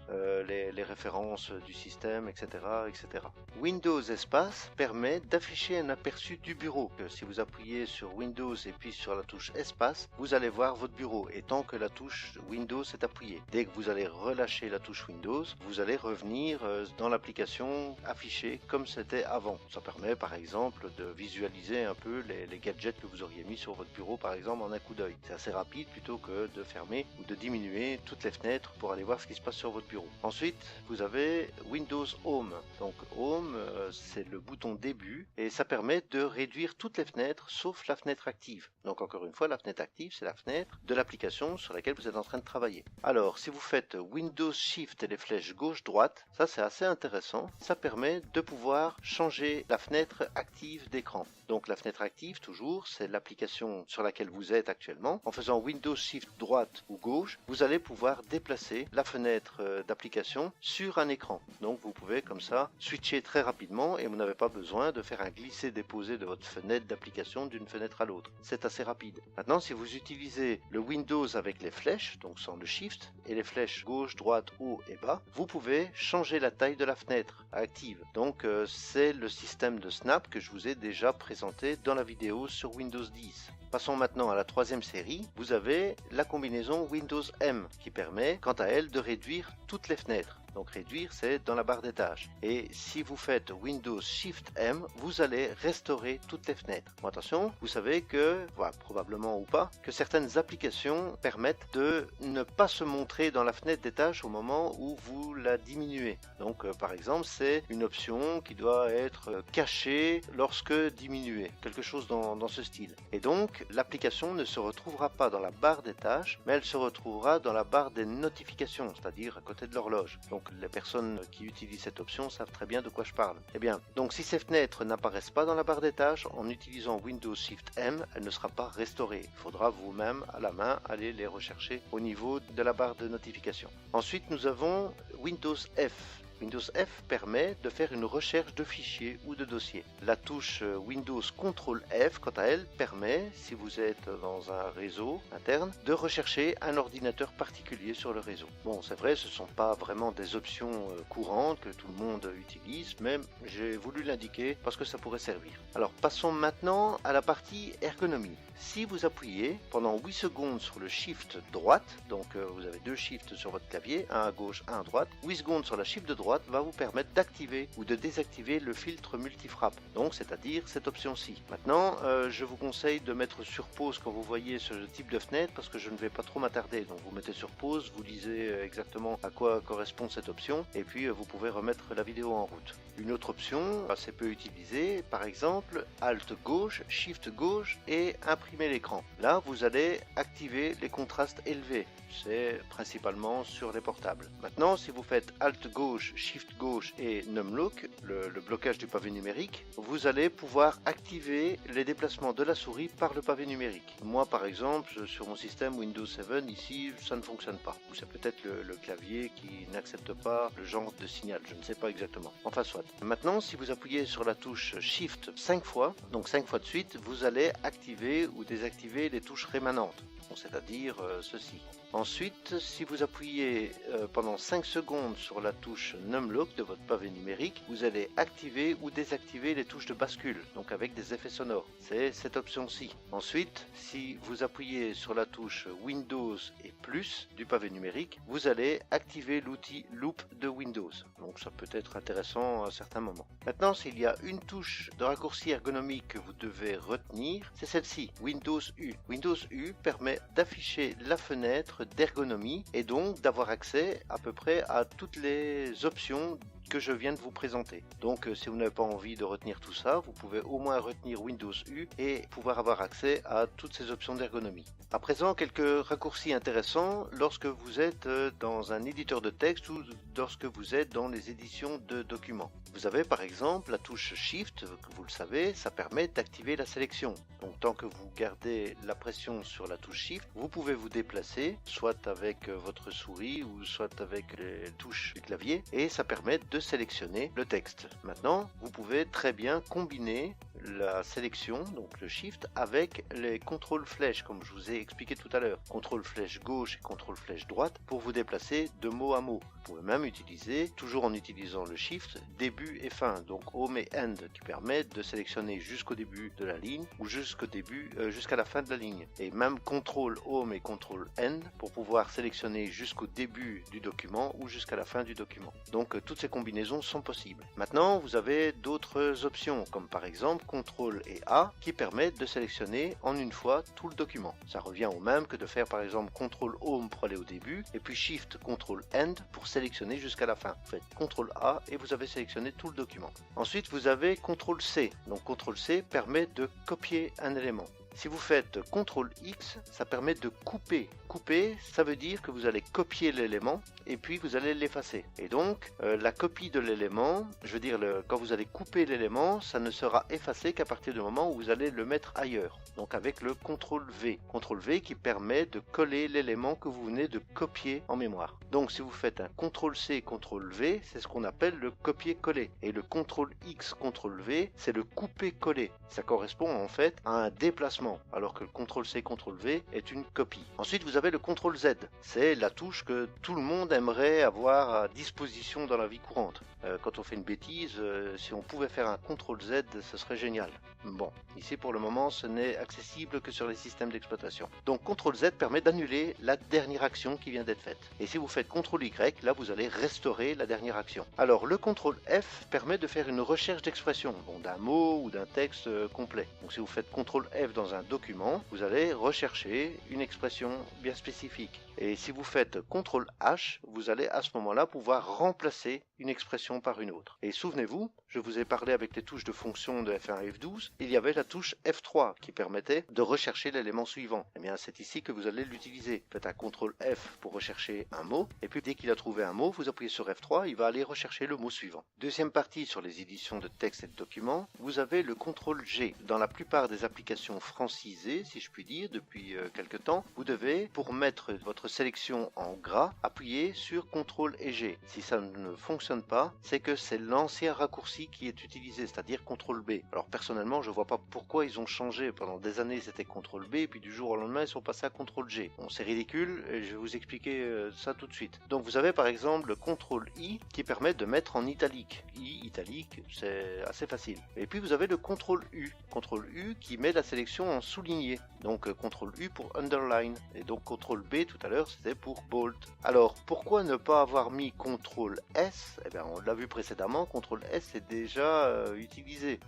les références du système, etc., etc. Windows Espace permet d'afficher un aperçu du bureau. Si vous appuyez sur Windows et puis sur la touche Espace, vous allez voir votre bureau. Et tant que la touche Windows est appuyée, dès que vous allez relâcher la touche Windows, vous allez revenir dans l'application affichée comme c'était avant. Ça permet par exemple de visualiser un peu les gadgets que vous auriez mis sur votre bureau par exemple en un coup d'œil. C'est assez rapide plutôt que de fermer ou de diminuer toutes les fenêtres pour aller voir ce qui se passe sur votre bureau. Ensuite, vous avez Windows Home. Donc Home, c'est le bouton début et ça permet de réduire toutes les fenêtres sauf la fenêtre active. Donc encore une fois, la fenêtre active, c'est la fenêtre de l'application sur laquelle vous êtes en train de travailler. Alors, si vous faites Windows Shift et les flèches gauche-droite, ça c'est assez intéressant. Ça permet de pouvoir changer la fenêtre active d'écran. Donc la fenêtre active, toujours, c'est l'application sur laquelle vous êtes actuellement. En faisant Windows Shift droite ou gauche, vous allez pouvoir déplacer la fenêtre d'application sur un écran. Donc vous pouvez comme ça switcher très rapidement et vous n'avez pas besoin de faire un glisser-déposer de votre fenêtre d'application d'une fenêtre à l'autre. C'est assez rapide. Maintenant, si vous utilisez le Windows avec les flèches, donc sans le Shift, et les flèches gauche, droite, haut et bas, vous pouvez changer la taille de la fenêtre active. Donc c'est le système de Snap que je vous ai déjà présenté dans la vidéo sur Windows 10. Passons maintenant à la troisième série. Vous avez la combinaison Windows M qui permet, quant à elle, de réduire toutes les fenêtres. Donc réduire, c'est dans la barre des tâches. Et si vous faites Windows Shift M, vous allez restaurer toutes les fenêtres. Bon, attention, vous savez que, voilà, probablement ou pas, que certaines applications permettent de ne pas se montrer dans la fenêtre des tâches au moment où vous la diminuez. Donc par exemple, c'est une option qui doit être cachée lorsque diminuée. Quelque chose dans ce style. Et donc, l'application ne se retrouvera pas dans la barre des tâches, mais elle se retrouvera dans la barre des notifications, c'est-à-dire à côté de l'horloge. Donc les personnes qui utilisent cette option savent très bien de quoi je parle. Eh bien, donc si ces fenêtres n'apparaissent pas dans la barre des tâches, en utilisant Windows Shift M, elle ne sera pas restaurée. Il faudra vous-même, à la main, aller les rechercher au niveau de la barre de notification. Ensuite, nous avons Windows F. Windows F permet de faire une recherche de fichiers ou de dossiers. La touche Windows CTRL F, quant à elle, permet, si vous êtes dans un réseau interne, de rechercher un ordinateur particulier sur le réseau. Bon, c'est vrai, ce ne sont pas vraiment des options courantes que tout le monde utilise, mais j'ai voulu l'indiquer parce que ça pourrait servir. Alors, passons maintenant à la partie ergonomie. Si vous appuyez pendant 8 secondes sur le Shift droite, donc vous avez deux Shifts sur votre clavier, un à gauche, un à droite, 8 secondes sur la Shift de droite va vous permettre d'activer ou de désactiver le filtre multifrappe, donc c'est-à-dire cette option-ci. Maintenant, je vous conseille de mettre sur pause quand vous voyez ce type de fenêtre parce que je ne vais pas trop m'attarder. Donc vous mettez sur pause, vous lisez exactement à quoi correspond cette option et puis vous pouvez remettre la vidéo en route. Une autre option assez peu utilisée, par exemple Alt gauche, Shift gauche et imprimer l'écran. Là, vous allez activer les contrastes élevés. C'est principalement sur les portables. Maintenant, si vous faites Alt gauche, Shift gauche et Numlock, le blocage du pavé numérique, vous allez pouvoir activer les déplacements de la souris par le pavé numérique. Moi, par exemple, sur mon système Windows 7, ici, ça ne fonctionne pas. Ou c'est peut-être le clavier qui n'accepte pas le genre de signal, je ne sais pas exactement. Enfin, soit. Maintenant, si vous appuyez sur la touche Shift 5 fois, donc 5 fois de suite, vous allez activer ou désactiver les touches rémanentes, c'est-à-dire ceci. Ensuite, si vous appuyez pendant 5 secondes sur la touche Numlock de votre pavé numérique, vous allez activer ou désactiver les touches de bascule, donc avec des effets sonores. C'est cette option-ci. Ensuite, si vous appuyez sur la touche Windows et plus du pavé numérique, vous allez activer l'outil Loop de Windows. Donc ça peut être intéressant à certains moments. Maintenant, s'il y a une touche de raccourci ergonomique que vous devez retenir, c'est celle-ci, Windows U. Windows U permet d'afficher la fenêtre d'ergonomie et donc d'avoir accès à peu près à toutes les options que je viens de vous présenter. Donc si vous n'avez pas envie de retenir tout ça, vous pouvez au moins retenir Windows U et pouvoir avoir accès à toutes ces options d'ergonomie. À présent, quelques raccourcis intéressants lorsque vous êtes dans un éditeur de texte ou lorsque vous êtes dans les éditions de documents. Vous avez par exemple la touche Shift, que vous le savez, ça permet d'activer la sélection. Donc tant que vous gardez la pression sur la touche Shift, vous pouvez vous déplacer, soit avec votre souris ou soit avec les touches du clavier, et ça permet de sélectionner le texte. Maintenant, vous pouvez très bien combiner la sélection, donc le Shift, avec les contrôles flèches, comme je vous ai expliqué tout à l'heure. Contrôle flèche gauche et contrôle flèche droite pour vous déplacer de mot à mot. Vous pouvez même utiliser, toujours en utilisant le Shift, début et fin, donc Home et End, qui permet de sélectionner jusqu'au début de la ligne ou jusqu'à la fin de la ligne. Et même contrôle Home et contrôle End pour pouvoir sélectionner jusqu'au début du document ou jusqu'à la fin du document. Donc toutes ces combinaisons sont possibles. Maintenant, vous avez d'autres options, comme par exemple CTRL et A, qui permettent de sélectionner en une fois tout le document. Ça revient au même que de faire par exemple CTRL Home pour aller au début, et puis Shift CTRL End pour sélectionner jusqu'à la fin. Vous faites CTRL A et vous avez sélectionné tout le document. Ensuite, vous avez CTRL C. Donc CTRL C permet de copier un élément. Si vous faites CTRL X, ça permet de couper. Couper, ça veut dire que vous allez copier l'élément et puis vous allez l'effacer. Et donc, la copie de l'élément, je veux dire, quand vous allez couper l'élément, ça ne sera effacé qu'à partir du moment où vous allez le mettre ailleurs. Donc avec le CTRL V. CTRL V qui permet de coller l'élément que vous venez de copier en mémoire. Donc si vous faites un CTRL C, CTRL V, c'est ce qu'on appelle le copier-coller. Et le CTRL X, CTRL V, c'est le couper-coller. Ça correspond en fait à un déplacement emplacement, alors que le CTRL-C, CTRL-V est une copie. Ensuite, vous avez le CTRL-Z. C'est la touche que tout le monde aimerait avoir à disposition dans la vie courante. Quand on fait une bêtise, si on pouvait faire un CTRL-Z, ce serait génial. Bon, ici pour le moment, ce n'est accessible que sur les systèmes d'exploitation. Donc CTRL-Z permet d'annuler la dernière action qui vient d'être faite. Et si vous faites CTRL-Y, là vous allez restaurer la dernière action. Alors le CTRL-F permet de faire une recherche d'expression, bon, d'un mot ou d'un texte complet. Donc si vous faites CTRL-F dans un document, vous allez rechercher une expression bien spécifique. Et si vous faites CTRL-H, vous allez à ce moment-là pouvoir remplacer une expression par une autre. Et souvenez-vous, je vous ai parlé avec les touches de fonction de F1 et F12, il y avait la touche F3 qui permettait de rechercher l'élément suivant. Eh bien, c'est ici que vous allez l'utiliser. Faites un CTRL-F pour rechercher un mot, et puis dès qu'il a trouvé un mot, vous appuyez sur F3, il va aller rechercher le mot suivant. Deuxième partie sur les éditions de texte et de documents, vous avez le CTRL-G. Dans la plupart des applications francisées, si je puis dire, depuis quelque temps, vous devez, pour mettre votre sélection en gras, appuyer sur CTRL et G. Si ça ne fonctionne pas, c'est que c'est l'ancien raccourci qui est utilisé, c'est-à-dire CTRL-B. Alors personnellement, je ne vois pas pourquoi ils ont changé. Pendant des années, c'était CTRL-B, et puis du jour au lendemain, ils sont passés à CTRL-G. Bon, c'est ridicule, et je vais vous expliquer ça tout de suite. Donc vous avez par exemple le CTRL-I qui permet de mettre en italique. I, italique, c'est assez facile. Et puis vous avez le CTRL-U. CTRL-U qui met la sélection en souligné. Donc CTRL-U pour underline. Et donc CTRL-B tout à l'heure, c'était pour bold. Alors, pourquoi ne pas avoir mis CTRL-S? Eh bien, on l'a vu précédemment, CTRL-S est déjà utilisé.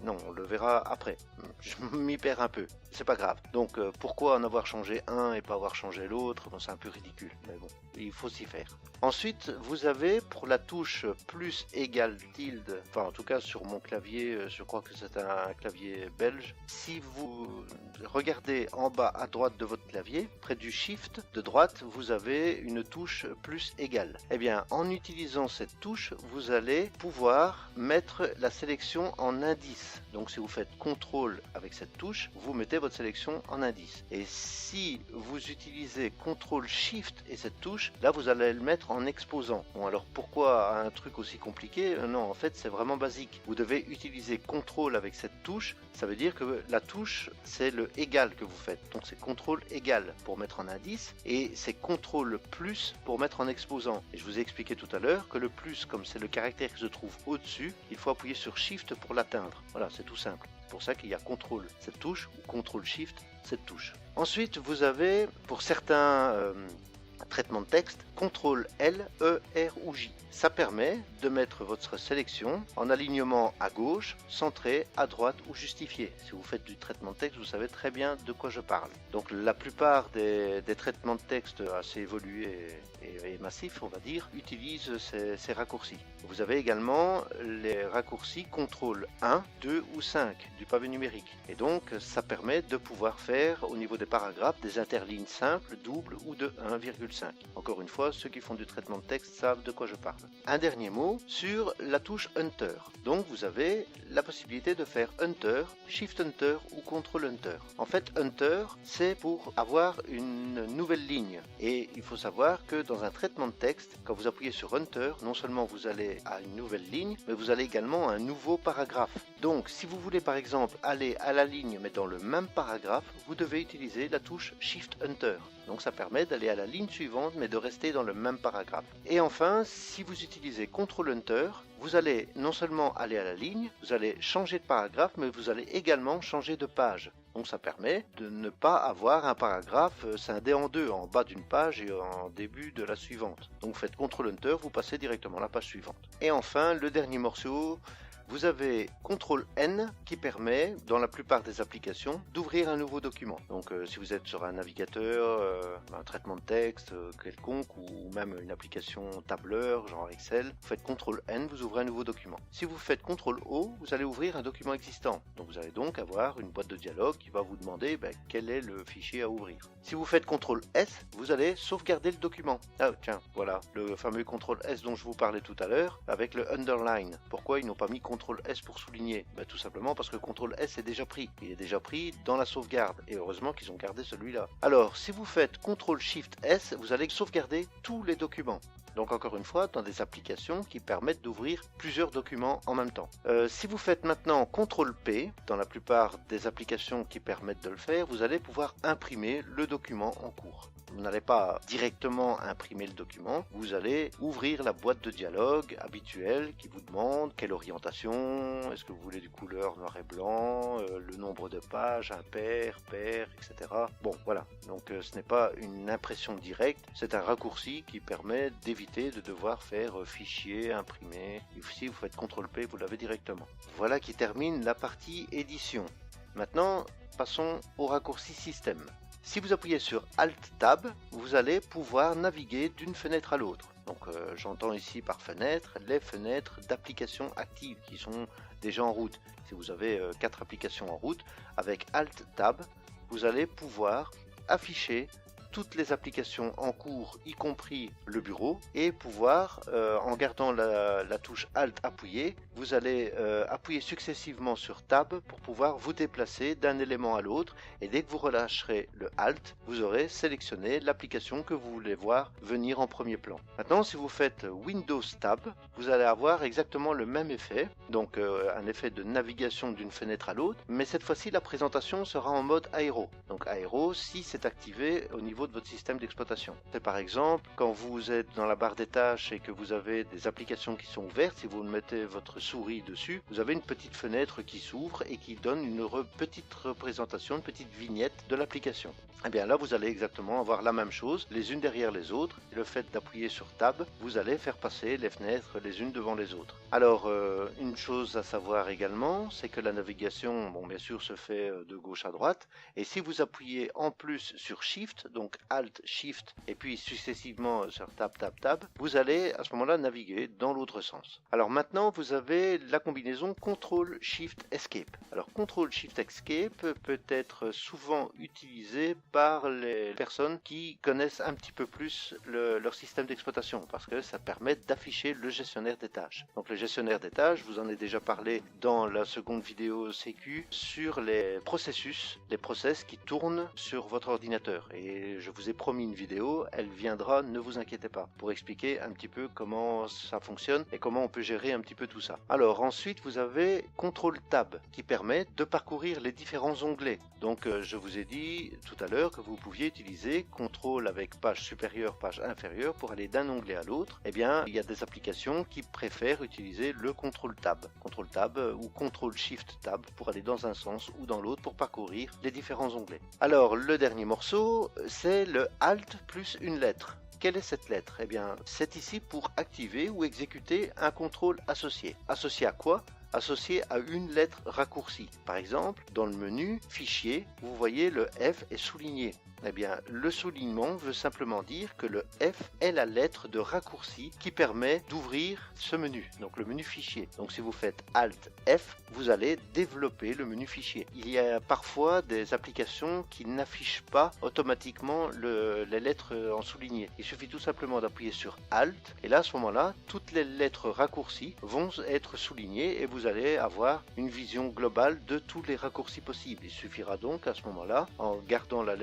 Non, on le verra après. Je m'y perds un peu. C'est pas grave. Donc, pourquoi en avoir changé un et pas avoir changé l'autre? Bon, c'est un peu ridicule, mais bon, il faut s'y faire. Ensuite, vous avez pour la touche plus égale tilde, enfin en tout cas sur mon clavier, je crois que c'est un clavier belge. Si vous regardez en bas à droite de votre clavier, près du Shift de droite, vous avez une touche plus égale. Eh bien, en utilisant cette touche, vous allez pouvoir mettre la sélection en indice. Donc si vous faites CTRL avec cette touche, vous mettez votre sélection en indice. Et si vous utilisez CTRL-SHIFT et cette touche, là vous allez le mettre en exposant. Bon, alors pourquoi un truc aussi compliqué? Non, en fait c'est vraiment basique. Vous devez utiliser CTRL avec cette touche, ça veut dire que la touche c'est le égal que vous faites. Donc c'est CTRL égal pour mettre en indice et c'est CTRL plus pour mettre en exposant. Et je vous ai expliqué tout à l'heure que le plus, comme c'est le caractère qui se trouve au-dessus, il faut appuyer sur SHIFT pour l'atteindre. Voilà, c'est tout simple. C'est pour ça qu'il y a CTRL cette touche ou CTRL-SHIFT cette touche. Ensuite, vous avez pour certains traitements de texte CTRL-L, E, R ou J. Ça permet de mettre votre sélection en alignement à gauche, centré, à droite ou justifié. Si vous faites du traitement de texte, vous savez très bien de quoi je parle. Donc la plupart des traitements de texte assez évolués et massifs, on va dire, utilisent ces raccourcis. Vous avez également les raccourcis CTRL 1, 2 ou 5 du pavé numérique. Et donc ça permet de pouvoir faire au niveau des paragraphes des interlignes simples, doubles ou de 1,5. Encore une fois, ceux qui font du traitement de texte savent de quoi je parle. Un dernier mot sur la touche Enter. Donc vous avez la possibilité de faire Enter, Shift Enter ou Control Enter. En fait, Enter, c'est pour avoir une nouvelle ligne. Et il faut savoir que dans un traitement de texte, quand vous appuyez sur Enter, non seulement vous allez à une nouvelle ligne, mais vous allez également à un nouveau paragraphe. Donc si vous voulez par exemple aller à la ligne mais dans le même paragraphe, vous devez utiliser la touche Shift Enter. Donc ça permet d'aller à la ligne suivante mais de rester dans le même paragraphe. Et enfin, si vous utilisez CTRL Enter, vous allez non seulement aller à la ligne, vous allez changer de paragraphe, mais vous allez également changer de page. Donc ça permet de ne pas avoir un paragraphe scindé en deux, en bas d'une page et en début de la suivante. Donc vous faites CTRL Enter, vous passez directement à la page suivante. Et enfin, le dernier morceau, vous avez CTRL-N qui permet, dans la plupart des applications, d'ouvrir un nouveau document. Donc si vous êtes sur un navigateur, un traitement de texte quelconque ou même une application tableur, genre Excel, vous faites CTRL-N, vous ouvrez un nouveau document. Si vous faites CTRL-O, vous allez ouvrir un document existant. Donc vous allez donc avoir une boîte de dialogue qui va vous demander quel est le fichier à ouvrir. Si vous faites CTRL-S, vous allez sauvegarder le document. Ah tiens, voilà, le fameux CTRL-S dont je vous parlais tout à l'heure, avec le underline. Pourquoi ils n'ont pas mis CTRL-S pour souligner? Tout simplement parce que CTRL-S est déjà pris. Il est déjà pris dans la sauvegarde. Et heureusement qu'ils ont gardé celui-là. Alors, si vous faites CTRL-SHIFT-S, vous allez sauvegarder tous les documents. Donc encore une fois, dans des applications qui permettent d'ouvrir plusieurs documents en même temps. Si vous faites maintenant CTRL-P, dans la plupart des applications qui permettent de le faire, vous allez pouvoir imprimer le document en cours. Vous n'allez pas directement imprimer le document, vous allez ouvrir la boîte de dialogue habituelle qui vous demande quelle orientation, est-ce que vous voulez du couleur noir et blanc, le nombre de pages, impair, pair, etc. Bon, voilà, donc ce n'est pas une impression directe, c'est un raccourci qui permet d'éviter de devoir faire fichier, imprimer. Si vous faites CTRL-P, vous l'avez directement. Voilà qui termine la partie édition. Maintenant, passons au raccourci système. Si vous appuyez sur Alt-Tab, vous allez pouvoir naviguer d'une fenêtre à l'autre. Donc j'entends ici par fenêtre les fenêtres d'applications actives qui sont déjà en route. Si vous avez 4 applications en route, avec Alt-Tab, vous allez pouvoir afficher toutes les applications en cours, y compris le bureau, et pouvoir, en gardant la touche Alt appuyée, vous allez appuyer successivement sur Tab pour pouvoir vous déplacer d'un élément à l'autre, et dès que vous relâcherez le Alt, vous aurez sélectionné l'application que vous voulez voir venir en premier plan. Maintenant, si vous faites Windows Tab, vous allez avoir exactement le même effet, donc un effet de navigation d'une fenêtre à l'autre, mais cette fois-ci la présentation sera en mode aéro. Donc aéro si c'est activé au niveau de votre système d'exploitation. C'est par exemple quand vous êtes dans la barre des tâches et que vous avez des applications qui sont ouvertes, si vous mettez votre souris dessus, vous avez une petite fenêtre qui s'ouvre et qui donne une petite représentation, une petite vignette de l'application. Et bien là vous allez exactement avoir la même chose, les unes derrière les autres, et le fait d'appuyer sur Tab, vous allez faire passer les fenêtres les unes devant les autres. Alors une chose à savoir également, c'est que la navigation, bon bien sûr se fait de gauche à droite, et si vous appuyez en plus sur Shift, donc Alt, Shift, et puis successivement sur Tab, Tab, Tab, vous allez à ce moment-là naviguer dans l'autre sens. Alors maintenant vous avez la combinaison CTRL, Shift, Escape. Alors CTRL, Shift, Escape peut être souvent utilisé par les personnes qui connaissent un petit peu plus leur système d'exploitation, parce que ça permet d'afficher le gestionnaire des tâches. Donc le gestionnaire des tâches, je vous en ai déjà parlé dans la seconde vidéo sécu sur les processus, les process qui tournent sur votre ordinateur. Et je vous ai promis une vidéo, elle viendra, ne vous inquiétez pas, pour expliquer un petit peu comment ça fonctionne et comment on peut gérer un petit peu tout ça. Alors ensuite, vous avez CTRL-Tab qui permet de parcourir les différents onglets. Donc je vous ai dit tout à l'heure que vous pouviez utiliser CTRL avec page supérieure, page inférieure pour aller d'un onglet à l'autre. Eh bien, il y a des applications qui préfèrent utiliser le CTRL-Tab ou CTRL-Shift-Tab pour aller dans un sens ou dans l'autre pour parcourir les différents onglets. Alors, le dernier morceau, c'est le Alt plus une lettre. Quelle est cette lettre? Eh bien, c'est ici pour activer ou exécuter un contrôle associé. Associé à quoi? Associé à une lettre raccourcie. Par exemple, dans le menu Fichier, vous voyez le F est souligné. Eh bien, le soulignement veut simplement dire que le F est la lettre de raccourci qui permet d'ouvrir ce menu, donc le menu fichier. Donc si vous faites Alt F, vous allez développer le menu fichier. Il y a parfois des applications qui n'affichent pas automatiquement les lettres en souligné. Il suffit tout simplement d'appuyer sur Alt, et là à ce moment-là, toutes les lettres raccourcies vont être soulignées et vous allez avoir une vision globale de tous les raccourcis possibles. Il suffira donc à ce moment-là, en gardant la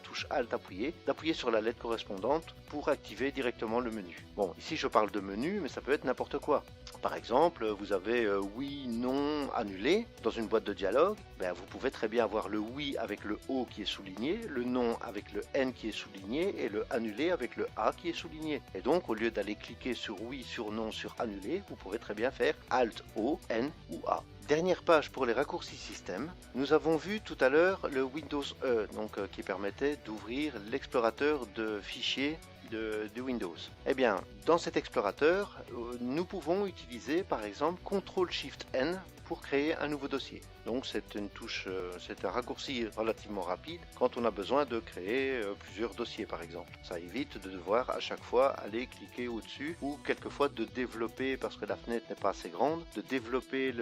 touche Alt appuyée, d'appuyer sur la lettre correspondante pour activer directement le menu. Bon, ici je parle de menu, mais ça peut être n'importe quoi. Par exemple, vous avez oui, non, annulé dans une boîte de dialogue. Ben, vous pouvez très bien avoir le oui avec le O qui est souligné, le non avec le N qui est souligné et le annulé avec le A qui est souligné. Et donc, au lieu d'aller cliquer sur oui, sur non, sur annulé, vous pouvez très bien faire Alt O, N ou A. Dernière page pour les raccourcis système. Nous avons vu tout à l'heure le Windows E, qui permettait d'ouvrir l'explorateur de fichiers de Windows. Eh bien, dans cet explorateur, nous pouvons utiliser par exemple CTRL-SHIFT-N pour créer un nouveau dossier. Donc c'est une touche, c'est un raccourci relativement rapide quand on a besoin de créer plusieurs dossiers par exemple. Ça évite de devoir à chaque fois aller cliquer au-dessus ou quelquefois de développer, parce que la fenêtre n'est pas assez grande, de développer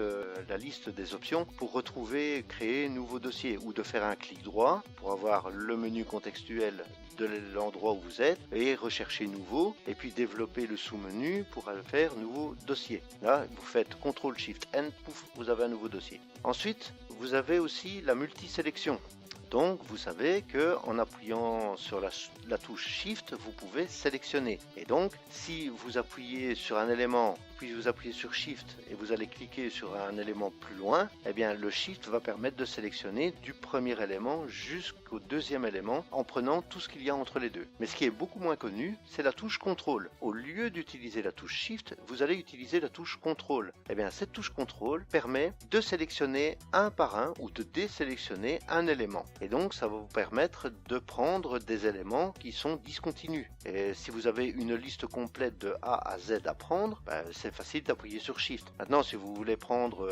la liste des options pour retrouver, créer un nouveau dossier, ou de faire un clic droit pour avoir le menu contextuel de l'endroit où vous êtes et rechercher nouveau, et puis développer le sous-menu pour faire nouveau dossier. Là, vous faites CTRL-SHIFT-N, pouf, vous avez un nouveau dossier. Ensuite, vous avez aussi la multisélection. Donc vous savez que en appuyant sur la touche Shift, vous pouvez sélectionner. Et donc si vous appuyez sur un élément, puis vous appuyez sur Shift et vous allez cliquer sur un élément plus loin, eh bien le Shift va permettre de sélectionner du premier élément jusqu'au deuxième élément en prenant tout ce qu'il y a entre les deux. Mais ce qui est beaucoup moins connu, c'est la touche Contrôle. Au lieu d'utiliser la touche Shift, vous allez utiliser la touche Contrôle. Eh bien cette touche Contrôle permet de sélectionner un par un ou de désélectionner un élément. Et donc ça va vous permettre de prendre des éléments qui sont discontinus. Et si vous avez une liste complète de A à Z à prendre, c'est facile d'appuyer sur Shift. Maintenant, si vous voulez prendre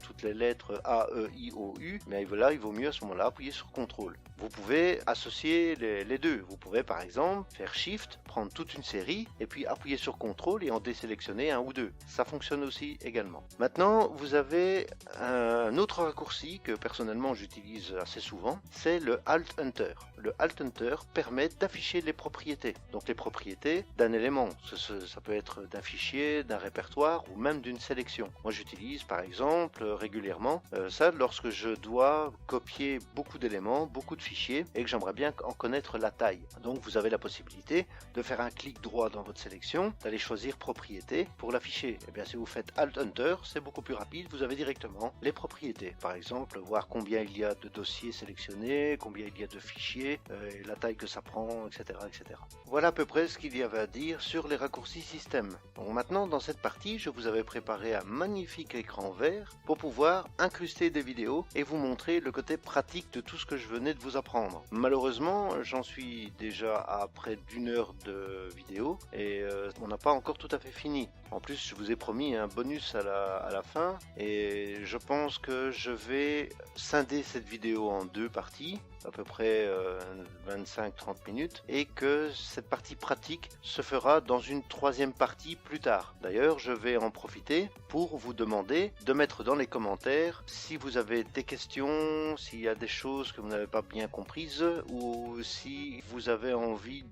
toutes les lettres A, E, I, O, U, mais là, il vaut mieux à ce moment-là appuyer sur Contrôle. Vous pouvez associer les deux. Vous pouvez par exemple faire Shift, prendre toute une série et puis appuyer sur Contrôle et en désélectionner un ou deux. Ça fonctionne aussi également. Maintenant, vous avez un autre raccourci que personnellement j'utilise assez souvent, c'est le Alt Enter. Le Alt Enter permet d'afficher les propriétés. Donc les propriétés d'un élément. Ça peut être d'un fichier, d'un répertoire ou même d'une sélection. Moi j'utilise par exemple régulièrement ça lorsque je dois copier beaucoup d'éléments, beaucoup de fichiers et que j'aimerais bien en connaître la taille. Donc vous avez la possibilité de faire un clic droit dans votre sélection, d'aller choisir propriétés pour l'afficher. Et bien si vous faites Alt Enter, c'est beaucoup plus rapide, vous avez directement les propriétés. Par exemple, voir combien il y a de dossiers sélectionnés, combien il y a de fichiers, la taille que ça prend, etc., etc. Voilà à peu près ce qu'il y avait à dire sur les raccourcis système. Bon, maintenant, dans cette partie, je vous avais préparé un magnifique écran vert pour pouvoir incruster des vidéos et vous montrer le côté pratique de tout ce que je venais de vous apprendre. Malheureusement, j'en suis déjà à près d'une heure de vidéo et on n'a pas encore tout à fait fini. En plus, je vous ai promis un bonus à la fin et je pense que je vais scinder cette vidéo en deux parties, à peu près 25-30 minutes, et que cette partie pratique se fera dans une troisième partie plus tard. D'ailleurs, je vais en profiter pour vous demander de mettre dans les commentaires si vous avez des questions, s'il y a des choses que vous n'avez pas bien comprises, ou si vous avez envie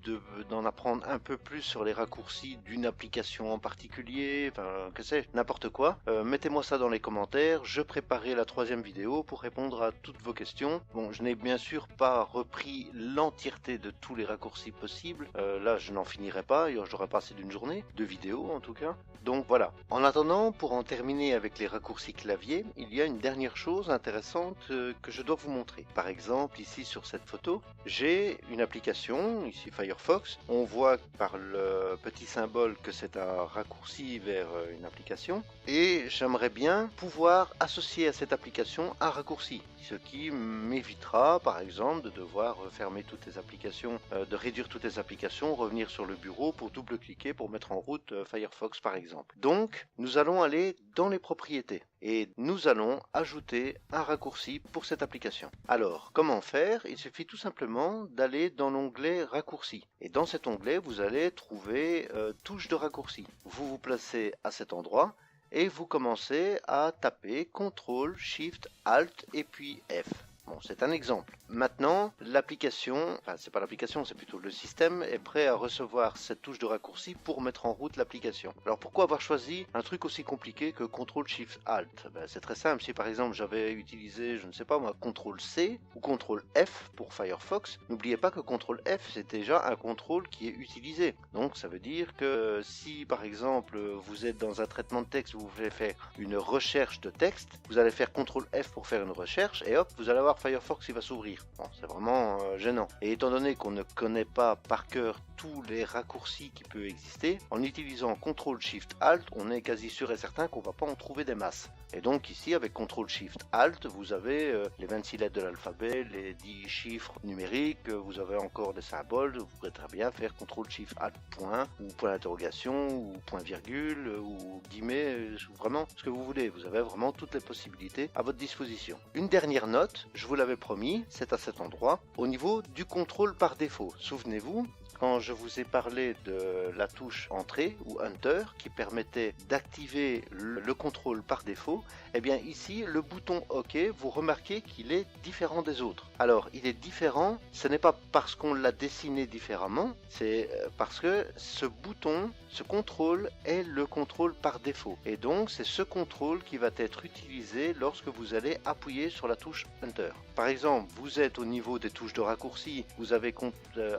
d'en apprendre un peu plus sur les raccourcis d'une application en particulier, enfin, que sais-je, n'importe quoi. Mettez-moi ça dans les commentaires, je préparerai la troisième vidéo pour répondre à toutes vos questions. Bon, je n'ai bien sûr pas repris l'entièreté de tous les raccourcis possibles, là je n'en finirai pas, j'aurai pas assez d'une journée de vidéo en tout cas. Donc voilà. En attendant, pour en terminer avec les raccourcis clavier, il y a une dernière chose intéressante que je dois vous montrer. Par exemple, ici sur cette photo, j'ai une application, ici Firefox. On voit par le petit symbole que c'est un raccourci vers une application. Et j'aimerais bien pouvoir associer à cette application un raccourci, ce qui m'évitera par exemple de devoir fermer toutes les applications, de réduire toutes les applications, revenir sur le bureau pour double-cliquer pour mettre en route Firefox par exemple. Donc nous allons aller dans les propriétés et nous allons ajouter un raccourci pour cette application. Alors comment faire? Il suffit tout simplement d'aller dans l'onglet raccourcis et dans cet onglet vous allez trouver touche de raccourci. Vous vous placez à cet endroit et vous commencez à taper CTRL, SHIFT, ALT et puis F. Bon, c'est un exemple. Maintenant, l'application, enfin c'est pas l'application, c'est plutôt le système, est prêt à recevoir cette touche de raccourci pour mettre en route l'application. Alors pourquoi avoir choisi un truc aussi compliqué que CTRL SHIFT ALT? C'est très simple, si par exemple j'avais utilisé, je ne sais pas moi, CTRL C ou CTRL F pour Firefox, n'oubliez pas que CTRL F c'est déjà un contrôle qui est utilisé. Donc ça veut dire que si par exemple vous êtes dans un traitement de texte, vous voulez faire une recherche de texte, vous allez faire CTRL F pour faire une recherche et hop, vous allez avoir Firefox qui va s'ouvrir. Bon, c'est vraiment gênant. Et étant donné qu'on ne connaît pas par cœur tous les raccourcis qui peuvent exister, en utilisant CTRL SHIFT ALT, on est quasi sûr et certain qu'on va pas en trouver des masses. Et donc ici, avec CTRL SHIFT ALT, vous avez les 26 lettres de l'alphabet, les 10 chiffres numériques, vous avez encore des symboles, vous pourrez très bien faire CTRL SHIFT ALT point, ou point d'interrogation, ou point virgule, ou guillemets, vraiment ce que vous voulez. Vous avez vraiment toutes les possibilités à votre disposition. Une dernière note, je vous l'avais promis, c'est à cet endroit, au niveau du contrôle par défaut. Souvenez-vous, quand je vous ai parlé de la touche Entrée ou Enter qui permettait d'activer le contrôle par défaut, eh bien ici le bouton OK, vous remarquez qu'il est différent des autres. Alors il est différent, ce n'est pas parce qu'on l'a dessiné différemment, c'est parce que ce bouton, ce contrôle est le contrôle par défaut. Et donc c'est ce contrôle qui va être utilisé lorsque vous allez appuyer sur la touche Enter. Par exemple, vous êtes au niveau des touches de raccourci, vous avez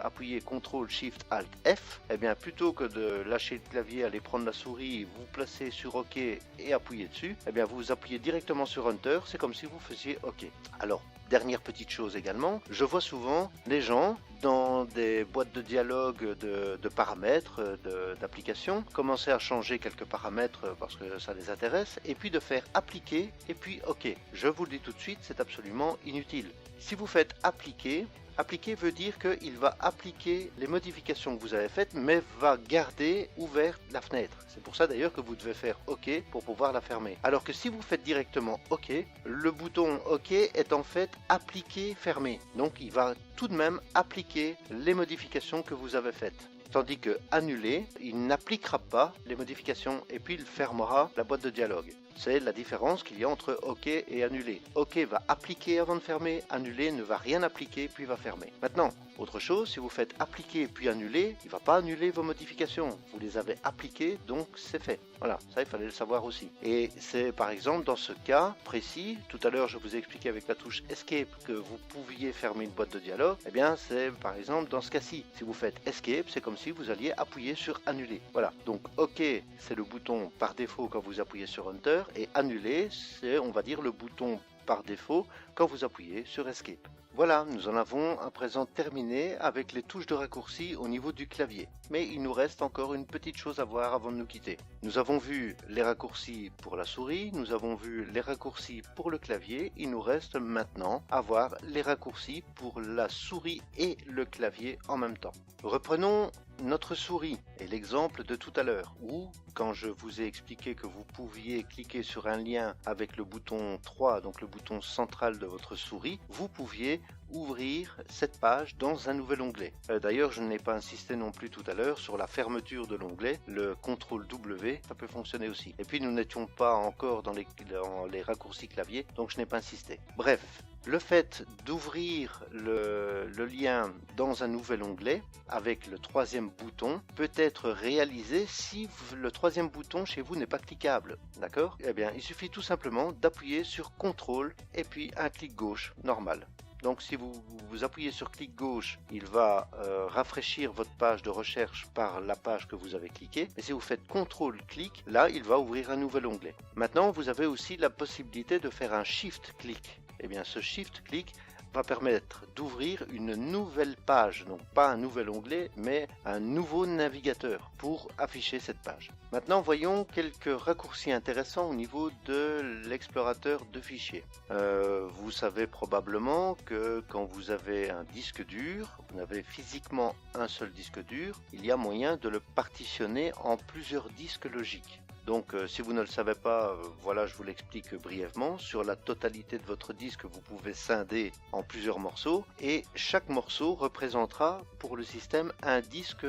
appuyé CTRL SHIFT ALT F, et bien plutôt que de lâcher le clavier, aller prendre la souris, vous placez sur OK et appuyez dessus, et bien vous appuyez directement sur Enter, c'est comme si vous faisiez OK. Alors, dernière petite chose également, je vois souvent les gens dans des boîtes de dialogue de paramètres, d'applications, commencer à changer quelques paramètres parce que ça les intéresse, et puis de faire appliquer, et puis OK. Je vous le dis tout de suite, c'est absolument inutile. Si vous faites appliquer, appliquer veut dire qu'il va appliquer les modifications que vous avez faites, mais va garder ouverte la fenêtre. C'est pour ça d'ailleurs que vous devez faire OK pour pouvoir la fermer. Alors que si vous faites directement OK, le bouton OK est en fait appliquer, fermer. Donc il va tout de même appliquer les modifications que vous avez faites. Tandis que annuler, il n'appliquera pas les modifications et puis il fermera la boîte de dialogue. C'est la différence qu'il y a entre OK et annuler. OK va appliquer avant de fermer, annuler ne va rien appliquer puis va fermer. Maintenant, autre chose, si vous faites appliquer puis annuler, il ne va pas annuler vos modifications. Vous les avez appliquées, donc c'est fait. Voilà, ça il fallait le savoir aussi. Et c'est par exemple dans ce cas précis, tout à l'heure je vous ai expliqué avec la touche Escape que vous pouviez fermer une boîte de dialogue, eh bien c'est par exemple dans ce cas-ci. Si vous faites Escape, c'est comme si vous alliez appuyer sur annuler. Voilà, donc OK c'est le bouton par défaut quand vous appuyez sur Enter, et annuler c'est on va dire le bouton par défaut quand vous appuyez sur Escape. Voilà, nous en avons à présent terminé avec les touches de raccourci au niveau du clavier. Mais il nous reste encore une petite chose à voir avant de nous quitter. Nous avons vu les raccourcis pour la souris, nous avons vu les raccourcis pour le clavier. Il nous reste maintenant à voir les raccourcis pour la souris et le clavier en même temps. Reprenons notre souris et l'exemple de tout à l'heure où, quand je vous ai expliqué que vous pouviez cliquer sur un lien avec le bouton 3, donc le bouton central de votre souris, vous pouviez ouvrir cette page dans un nouvel onglet. D'ailleurs, je n'ai pas insisté non plus tout à l'heure sur la fermeture de l'onglet, le CTRL W, ça peut fonctionner aussi. Et puis nous n'étions pas encore dans les raccourcis clavier, donc je n'ai pas insisté. Bref, le fait d'ouvrir le lien dans un nouvel onglet avec le troisième bouton peut être réalisé si le troisième bouton chez vous n'est pas cliquable, d'accord? Eh bien, il suffit tout simplement d'appuyer sur CTRL et puis un clic gauche normal. Donc si vous appuyez sur clic gauche, il va rafraîchir votre page de recherche par la page que vous avez cliqué. Et si vous faites CTRL-clic, là, il va ouvrir un nouvel onglet. Maintenant, vous avez aussi la possibilité de faire un Shift-clic. Eh bien, ce Shift-clic va permettre d'ouvrir une nouvelle page, donc pas un nouvel onglet, mais un nouveau navigateur pour afficher cette page. Maintenant, voyons quelques raccourcis intéressants au niveau de l'explorateur de fichiers. Vous savez probablement que quand vous avez un disque dur, vous avez physiquement un seul disque dur, il y a moyen de le partitionner en plusieurs disques logiques. Donc si vous ne le savez pas, voilà, je vous l'explique brièvement. Sur la totalité de votre disque, vous pouvez scinder en plusieurs morceaux et chaque morceau représentera pour le système un disque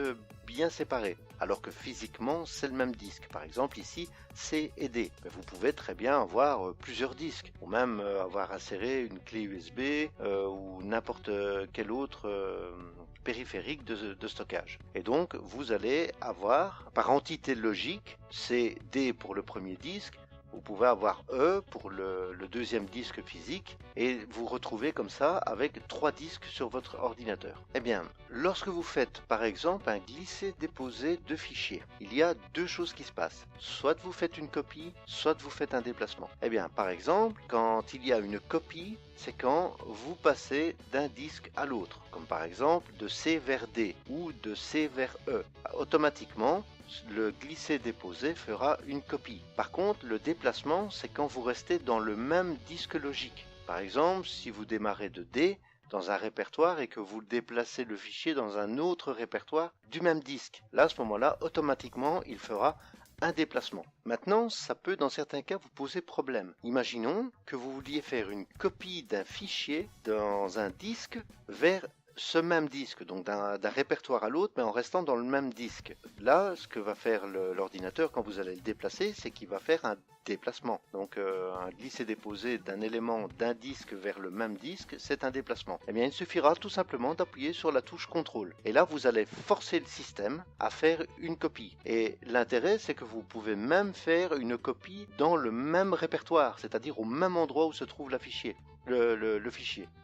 bien séparé. Alors que physiquement, c'est le même disque. Par exemple, ici, C et D. Mais vous pouvez très bien avoir plusieurs disques, ou même avoir inséré une clé USB ou n'importe quel autre périphérique de stockage. Et donc, vous allez avoir, par entité logique, C, D pour le premier disque, vous pouvez avoir E pour le deuxième disque physique et vous retrouvez comme ça avec 3 disques sur votre ordinateur. Eh bien, lorsque vous faites par exemple un glisser-déposer de fichiers, il y a deux choses qui se passent. Soit vous faites une copie, soit vous faites un déplacement. Eh bien, par exemple, quand il y a une copie, c'est quand vous passez d'un disque à l'autre, comme par exemple de C vers D ou de C vers E. Automatiquement, le glisser-déposer fera une copie. Par contre, le déplacement, c'est quand vous restez dans le même disque logique. Par exemple, si vous démarrez de D dans un répertoire et que vous déplacez le fichier dans un autre répertoire du même disque. Là, à ce moment-là, automatiquement, il fera un déplacement. Maintenant, ça peut dans certains cas vous poser problème. Imaginons que vous vouliez faire une copie d'un fichier dans un disque vers ce même disque, donc d'un répertoire à l'autre, mais en restant dans le même disque. Là, ce que va faire l'ordinateur quand vous allez le déplacer, c'est qu'il va faire un déplacement. Donc un glisser-déposer d'un élément d'un disque vers le même disque, c'est un déplacement. Eh bien, il suffira tout simplement d'appuyer sur la touche contrôle. Et là, vous allez forcer le système à faire une copie. Et l'intérêt, c'est que vous pouvez même faire une copie dans le même répertoire, c'est-à-dire au même endroit où se trouve le fichier.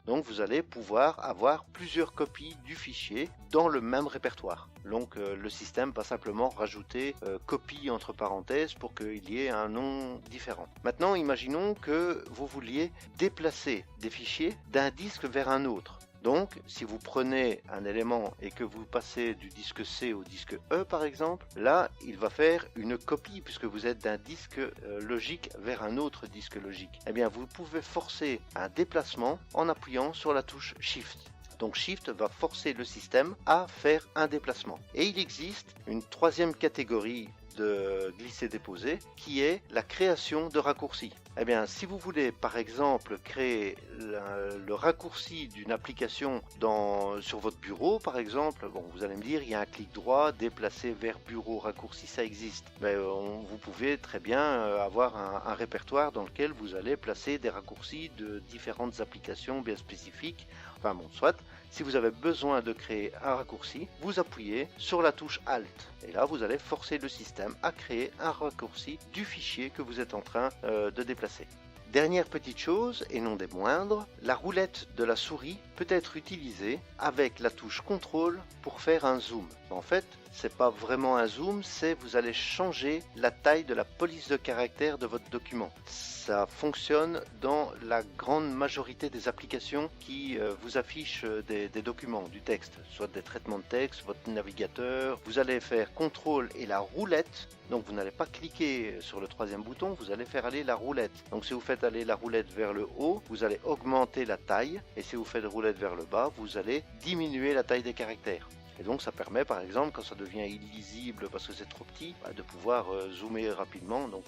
Donc vous allez pouvoir avoir plusieurs copies du fichier dans le même répertoire. Donc le système va simplement rajouter copie entre parenthèses pour qu'il y ait un nom différent. Maintenant, imaginons que vous vouliez déplacer des fichiers d'un disque vers un autre. Donc, si vous prenez un élément et que vous passez du disque C au disque E, par exemple, là, il va faire une copie puisque vous êtes d'un disque logique vers un autre disque logique. Eh bien, vous pouvez forcer un déplacement en appuyant sur la touche Shift. Donc Shift va forcer le système à faire un déplacement. Et il existe une troisième catégorie de glisser-déposer qui est la création de raccourcis. Eh bien, si vous voulez par exemple créer le raccourci d'une application sur votre bureau, par exemple, bon, vous allez me dire, il y a un clic droit, déplacer vers bureau raccourci, ça existe. Mais vous pouvez très bien avoir un répertoire dans lequel vous allez placer des raccourcis de différentes applications bien spécifiques. Enfin bon, soit. Si vous avez besoin de créer un raccourci, vous appuyez sur la touche Alt. Et là, vous allez forcer le système à créer un raccourci du fichier que vous êtes en train de déplacer. Dernière petite chose, et non des moindres, la roulette de la souris peut être utilisée avec la touche contrôle pour faire un zoom. En fait, c'est pas vraiment un zoom, c'est vous allez changer la taille de la police de caractère de votre document. Ça fonctionne dans la grande majorité des applications qui vous affichent des documents, du texte, soit des traitements de texte, votre navigateur. Vous allez faire contrôle et la roulette. Donc vous n'allez pas cliquer sur le troisième bouton, vous allez faire aller la roulette. Donc si vous faites aller la roulette vers le haut, vous allez augmenter la taille. Et si vous faites roulette vers le bas, vous allez diminuer la taille des caractères. Et donc ça permet par exemple quand ça devient illisible parce que c'est trop petit, de pouvoir zoomer rapidement, donc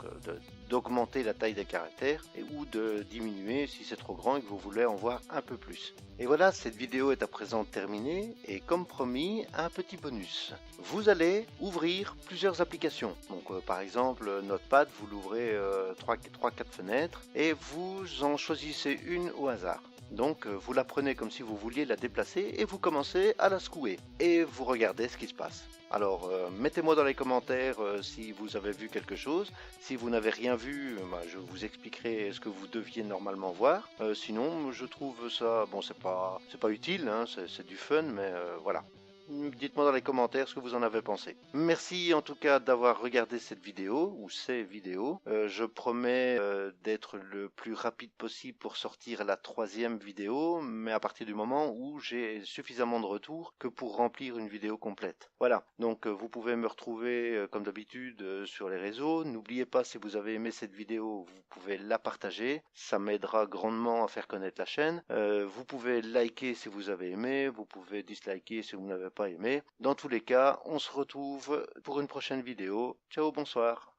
d'augmenter la taille des caractères ou de diminuer si c'est trop grand et que vous voulez en voir un peu plus. Et voilà, cette vidéo est à présent terminée et comme promis, un petit bonus. Vous allez ouvrir plusieurs applications. Donc par exemple Notepad, vous l'ouvrez 3-4 fenêtres et vous en choisissez une au hasard. Donc vous la prenez comme si vous vouliez la déplacer et vous commencez à la secouer et vous regardez ce qui se passe. Alors mettez-moi dans les commentaires si vous avez vu quelque chose. Si vous n'avez rien vu, je vous expliquerai ce que vous deviez normalement voir. Sinon je trouve ça, bon c'est pas utile, hein, c'est du fun, mais voilà. Dites-moi dans les commentaires ce que vous en avez pensé. Merci en tout cas d'avoir regardé cette vidéo ou ces vidéos. Je promets d'être le plus rapide possible pour sortir la troisième vidéo, mais à partir du moment où j'ai suffisamment de retours que pour remplir une vidéo complète. Voilà, donc vous pouvez me retrouver comme d'habitude sur les réseaux. N'oubliez pas, si vous avez aimé cette vidéo, vous pouvez la partager. Ça m'aidera grandement à faire connaître la chaîne. Vous pouvez liker si vous avez aimé, vous pouvez disliker si vous n'avez pas aimé. Dans tous les cas, on se retrouve pour une prochaine vidéo. Ciao, bonsoir.